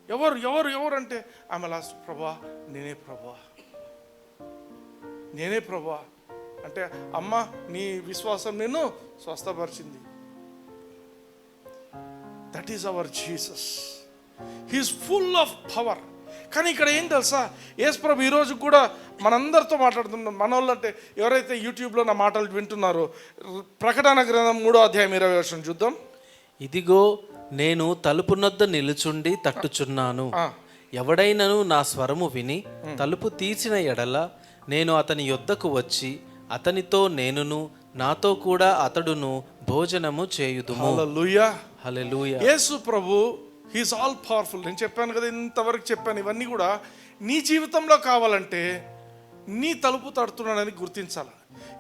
ఎవరు అంటే ఆమె లాస్ట్, ప్రభా నేనే ప్రభా అంటే, అమ్మ నీ విశ్వాసం నిన్ను స్వస్థపరిచింది. That is our Jesus. He is full of power. కానీ ఇక్కడ ఏం తెలుసా, యేసు ప్రభు ఈరోజు కూడా మనందరితో మాట్లాడుతున్నాం. మన వాళ్ళు అంటే ఎవరైతే యూట్యూబ్లో నా మాటలు వింటున్నారో, ప్రకటన గ్రంథం 3వ అధ్యాయం 20వ వచనం చూద్దాం. ఇదిగో నేను తలుపునొద్ద నిలుచుండి తట్టుచున్నాను, ఎవడైనను నా స్వరము విని తలుపు తీసిన ఎడల నేను అతని యొద్దకు వచ్చి అతనితో నేనును నాతో కూడా అతడును భోజనము చేయుదుము. హల్లెలూయా, హల్లెలూయా. యేసు ప్రభు హీస్ ఆల్ పవర్ఫుల్. నేను చెప్పాను కదా, ఇంతవరకు చెప్పాను. ఇవన్నీ కూడా నీ జీవితంలో కావాలంటే నీ తలుపు తడుతున్నాడని గుర్తించాలి.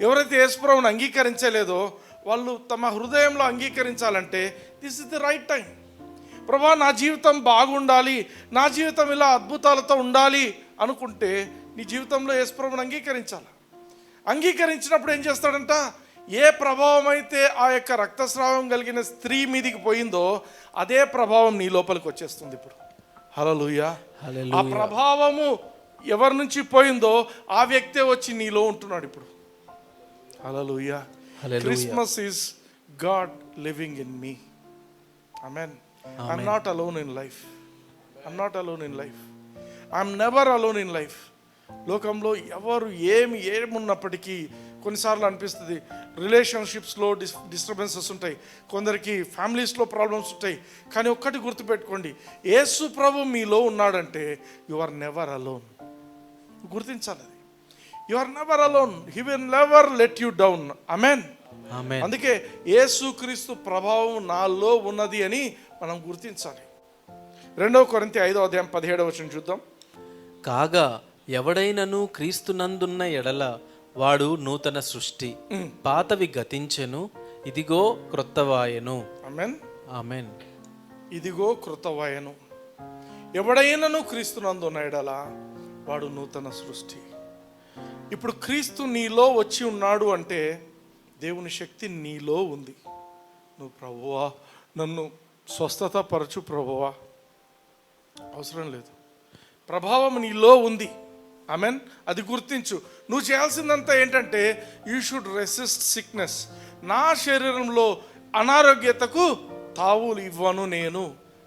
ఎవరైతే యేసు ప్రభువుని అంగీకరించలేదో వాళ్ళు తమ హృదయంలో అంగీకరించాలంటే this is the right time. ప్రభా నా జీవితం బాగుండాలి, నా జీవితం ఇలా అద్భుతాలతో ఉండాలి అనుకుంటే నీ జీవితంలో యేసు ప్రభువుని అంగీకరించాలి. అంగీకరించినప్పుడు ఏం చేస్తాడంట, ఏ ప్రభావం అయితే ఆ యొక్క రక్తస్రావం కలిగిన స్త్రీ మీదికి పోయిందో అదే ప్రభావం నీ లోపలికి వచ్చేస్తుంది ఇప్పుడు. హల్లెలూయా. ఆ ప్రభావము ఎవరి నుంచి పోయిందో ఆ వ్యక్తే వచ్చి నీలో ఉంటున్నాడు ఇప్పుడు. హల్లెలూయా. Christmas is God living in me. ఆమేన్. I'm not alone in life. I'm not alone in life. I'm never alone in life. లోకంలో ఎవరు ఏమున్నప్పటికీ కొన్నిసార్లు అనిపిస్తుంది, రిలేషన్షిప్స్లో డిస్టర్బెన్సెస్ ఉంటాయి, కొందరికి ఫ్యామిలీస్లో ప్రాబ్లమ్స్ ఉంటాయి. కానీ ఒక్కటి గుర్తుపెట్టుకోండి, యేసు ప్రభు మీలో ఉన్నాడంటే యు ఆర్ నెవర్ అలోన్. గుర్తించాలి అది. You are never alone. He will never let you down. ఆమేన్. అందుకే యేసుక్రీస్తు ప్రభావం నాలో ఉన్నది అని మనం గుర్తించాలి. 2 కొరింథీ 5:17 చూద్దాం. కాగా ఎవడైనను క్రీస్తునందున్న ఎడల వాడు నూతన సృష్టి, పాతవి గతించెను, ఇదిగో క్రొత్తవాయెను. ఆమేన్. ఆమేన్. ఇదిగో క్రొత్తవాయెను. ఎవడైనను క్రీస్తునందున్న ఎడల వాడు నూతన సృష్టి. ఇప్పుడు క్రీస్తు నీలో వచ్చి ఉన్నాడు అంటే దేవుని శక్తి నీలో ఉంది. నువ్వు ప్రభువా నన్ను స్వస్థత పరచు ప్రభువా, అవసరం లేదు. ప్రభావం నీలో ఉంది. ఆమెన్. అది గుర్తించు. నువ్వు చేయాల్సిందంతా ఏంటంటే యూ షుడ్ రెసిస్ట్ సిక్నెస్. నా శరీరంలో అనారోగ్యతకు తావులు ఇవ్వను నేను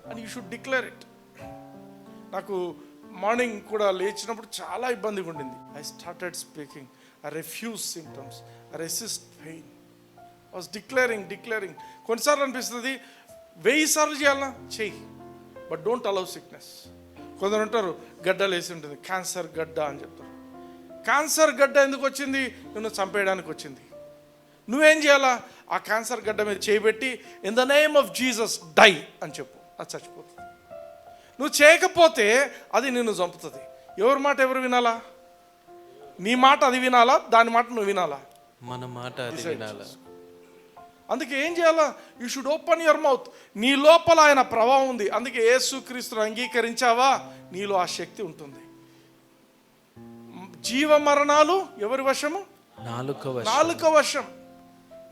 అని యూ షుడ్ డిక్లేర్ ఇట్. నాకు మార్నింగ్ కూడా లేచినప్పుడు చాలా ఇబ్బందిగా ఉండింది. I started speaking, I refuse symptoms, I resist pain. I was declaring. కొన్నిసార్లు అనిపిస్తుంది 1000 సార్లు చేయాలన్నా చెయ్యి, బట్ డోంట్ అలౌ సిక్నెస్. కొందరు ఉంటారు గడ్డలు వేసి ఉంటుంది, క్యాన్సర్ గడ్డ అని చెప్తారు. క్యాన్సర్ గడ్డ ఎందుకు వచ్చింది? నిన్ను చంపేయడానికి వచ్చింది. నువ్వేం చేయాలా? ఆ క్యాన్సర్ గడ్డ మీద చేయబెట్టి in the name of Jesus die అని చెప్పు, అది చచ్చిపోతుంది. నువ్వు చేయకపోతే అది నిన్ను చంపుతుంది. ఎవరి మాట ఎవరు వినాలా? నీ మాట అది వినాలా, దాని మాట నువ్వు వినాలా? మన మాట అది వినాలా. అందుకే ఏం చేయాలా? You should open your mouth. నీ లోపల ఆయన ప్రభావం ఉంది. అందుకే యేసుక్రీస్తును అంగీకరించావా, నీలో ఆ శక్తి ఉంటుంది. జీవ మరణాలు ఎవరి వశము? నాలుక వశం.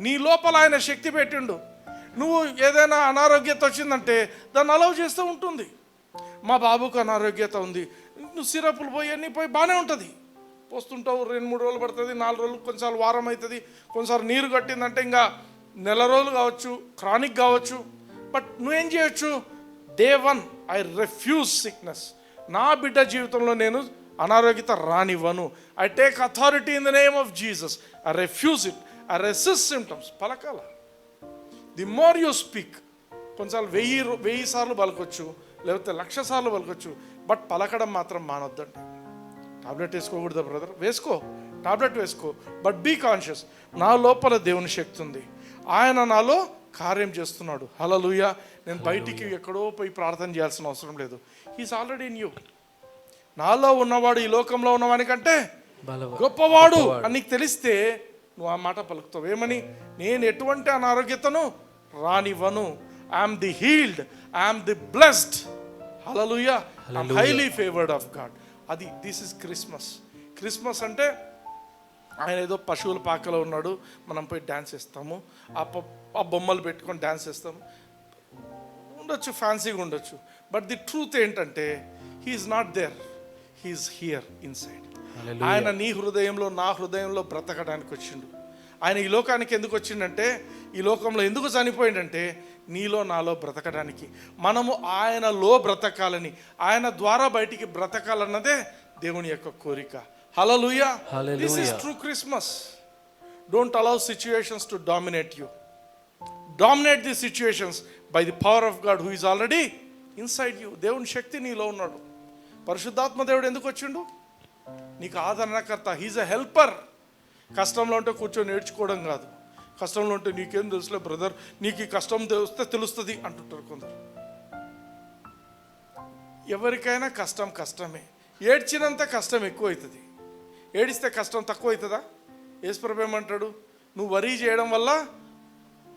నీ లోపల ఆయన శక్తి పెట్టిండు. నువ్వు ఏదైనా అనారోగ్యత వచ్చిందంటే దాన్ని అలౌ చేస్తూ ఉంటుంది. మా బాబుకు అనారోగ్యత ఉంది, నువ్వు సిరపులు పోయి బాగానే ఉంటుంది, పోస్తుంటావు. 2-3 రోజులు పడుతుంది, 4 రోజులు, కొన్నిసార్లు వారం అవుతుంది, కొన్నిసార్లు నీరు కట్టిందంటే ఇంకా నెల రోజులు కావచ్చు, క్రానిక్ కావచ్చు. బట్ నువ్వేం చేయొచ్చు? Day 1 I refuse sickness. నా బిడ్డ జీవితంలో నేను అనారోగ్యత రానివ్వను. I take authority in the name of Jesus. I refuse it. I resist symptoms. పలకాల. The more you speak. కొన్నిసార్లు 1000 సార్లు పలకొచ్చు, లేకపోతే 1,00,000 సార్లు పలకొచ్చు, బట్ పలకడం మాత్రం మానొద్దండి. టాబ్లెట్ వేసుకోకూడదా బ్రదర్? వేసుకో, టాబ్లెట్ వేసుకో, బట్ బీ కాన్షియస్. నా లోపల దేవుని శక్తి ఉంది, ఆయన నాలో కార్యం చేస్తున్నాడు. హల్లెలూయా. నేను బయటికి ఎక్కడో పోయి ప్రార్థన చేయాల్సిన అవసరం లేదు. He's already in you. నాలో ఉన్నవాడు ఈ లోకంలో ఉన్నవానికంటే గొప్పవాడు అని నీకు తెలిస్తే నువ్వు ఆ మాట పలుకుతావు. ఏమని? నేను ఎటువంటి అనారోగ్యతను రానివ్వను. I'm the healed, I'm the blessed. హల్లెలూయా. I'm highly favoured of God. అది దిస్ ఇస్ క్రిస్మస్. క్రిస్మస్ అంటే ఆయన ఏదో పశువుల పాకలో ఉన్నాడు, మనం పోయి డ్యాన్స్ చేస్తాము, ఆ బొమ్మలు పెట్టుకొని డ్యాన్స్ చేస్తాము. ఉండొచ్చు, ఫ్యాన్సీగా ఉండొచ్చు, బట్ ది ట్రూత్ ఏంటంటే he is not there, he is here inside. ఆయన నీ హృదయంలో, నా హృదయంలో బ్రతకడానికి వచ్చిండు. ఆయన ఈ లోకానికి ఎందుకు వచ్చిండంటే, ఈ లోకంలో ఎందుకు చనిపోయిందంటే నీలో నాలో బ్రతకడానికి. మనము ఆయనలో బ్రతకాలని, ఆయన ద్వారా బయటికి బ్రతకాలన్నదే దేవుని యొక్క కోరిక. హల్లెలూయా. This is true Christmas. Don't allow situations to dominate you. Dominate the situations by the power of God who is already inside you. దేవుని శక్తి నీలో ఉన్నాడు. పరిశుద్ధాత్మ దేవుడు ఎందుకు వచ్చిండు? నీకు ఆదరణకర్త. He's a helper. కష్టంలో ఉంటే కూర్చొని నేర్చుకోవడం కాదు. కష్టంలో ఉంటే నీకేం తెలుసులే బ్రదర్, నీకు ఈ కష్టం వస్తే తెలుస్తుంది అంటుంటారు కొందరు. ఎవరికైనా కష్టం కష్టమే. ఏడ్చినంత కష్టం ఎక్కువ అవుతుంది, ఏడిస్తే కష్టం తక్కువ అవుతుందా? యేసుప్రభు ఏమంటాడు? నువ్వు వరీ చేయడం వల్ల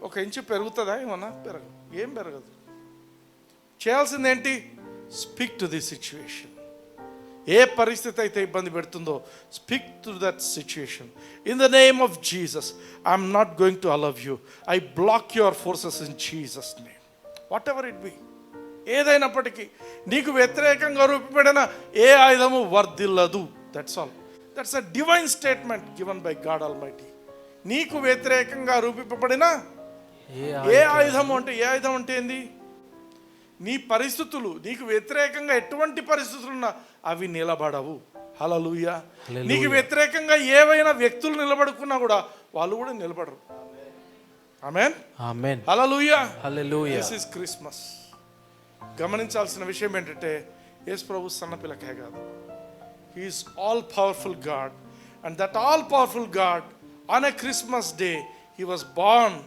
1 ఇంచు పెరుగుతుందా? ఏమన్నా పెరగదు, ఏం పెరగదు. చేయాల్సిందేంటి? Speak to the situation. ఏ పరిస్థితి అయితే ఇబ్బంది పెడుతుందో speak to that situation. In the name of Jesus I'm not going to allow you. I block your forces in Jesus name. Whatever it be, ఏదైనప్పటికీ నీకు వ్యతిరేకంగా రూపబడిన ఏ ఆయుధము వర్ధిల్లదు. That's all. That's a divine statement given by God almighty. నీకు వ్యతిరేకంగా రూపింపబడిన ఏ ఆయుధము అంటే, ఏ ఆయుధం అంటే ఏంది? నీ పరిస్థితులు, నీకు వ్యతిరేకంగా ఎటువంటి పరిస్థితులున్నా అవి నిలబడవు. హల్లెలూయా. నీకు వ్యతిరేకంగా ఏవైనా వ్యక్తులు నిలబడుకున్నా కూడా వాళ్ళు కూడా నిలబడరు. ఆమేన్, ఆమేన్, హల్లెలూయా, హల్లెలూయా. This is Christmas. గమనించాల్సిన విషయం ఏంటంటే యేసు ప్రభు సన్నపిల్లకాయ కాదు. He is all powerful God. And that all powerful God on a Christmas day he was born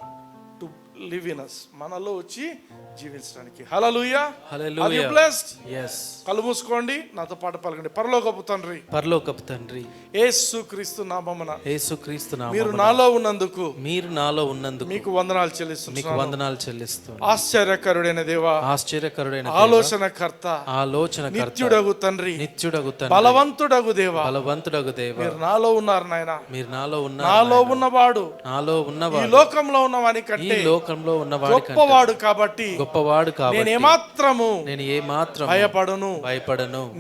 to live in us. మనలో వచ్చి జీవించడానికి. హల్లెలూయా, హల్లెలూయా. Are you blessed? yes. కళ్ళు మూసుకోండి, నాతో పాటు పలకండి. పరలోకపు తండ్రి, పరలోకపు తండ్రి, యేసుక్రీస్తు నామమున యేసుక్రీస్తు మీరు నామమున నాలో ఉన్నందుకు మీరు నాలో ఉన్నందుకు మీకు వందనాలు మీకు చెల్లిస్తున్నాను. వందనాలు చెల్లిస్తున్నాను. ఆశ్చర్యకరుడైన దేవా, ఆశ్చర్యకరుడైన ఆలోచనకర్త, ఆలోచనకర్త, నిత్యుడగు తండ్రి, నిత్యుడగు తండ్రి, బలవంతుడగు దేవా, బలవంతుడగు దేవ, మీరు నాలో ఉన్నారు నాయన. మీరు నాలో ఉన్నారు. నాలో ఉన్నవాడు నాలో ఈ ఉన్నవాడు లోకంలో ఉన్నవాని ఈ కంటే లోకంలో ఉన్నవాడి కంటే గొప్పవాడు కాబట్టి గొప్పవాడు నేను కాబట్టి ఏమాత్రము నేను ఏ మాత్రం భయపడను.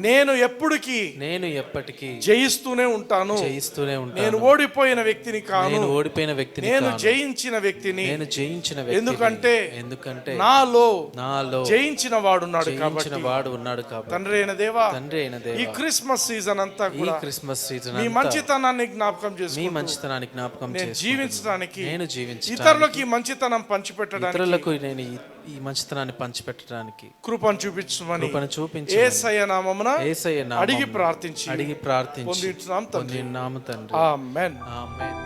నేను ఎప్పటికీ నేను ఎప్పటికీ జయిస్తూనే ఉంటాను. జయిస్తూనే నేను ఉంటాను. ఓడిపోయిన వ్యక్తిని కాను, నేను ఓడిపోయిన వ్యక్తిని నేను కాను. జయించిన వ్యక్తిని. నేను జయించిన వ్యక్తిని. ఎందుకంటే నాలో నాలో జయించిన వాడున్నాడు జయించిన కాబట్టి. వాడు ఉన్నాడు కాబట్టి. తండ్రి అయిన దేవా, తండ్రి అయిన ఈ దేవ, క్రిస్మస్ సీజన్ అంతా ఈ కూడా క్రిస్మస్ సీజన్ మీ అంతా మంచితనాన్ని జ్ఞాపకం మీ చేసుకుంటూ మంచితనాన్ని జ్ఞాపకం నేను చేసుకుంటూ జీవించడానికి, నేను జీవించడానికి, ఇతరులకు ఈ మంచితనం పంచిపెట్టడానికి ఇతరులకు నేను ఈ మంచితనాన్ని పంచిపెట్టడానికి కృపను చూపించమని కృపను చూపించు. యేసయ్య నామమున యేసయ్య నామమున అడిగి ప్రార్థించి అడిగి ప్రార్థించి పొందించున్నాం తండ్రి. పొందినాము తండ్రి. ఆమేన్. ఆమేన్.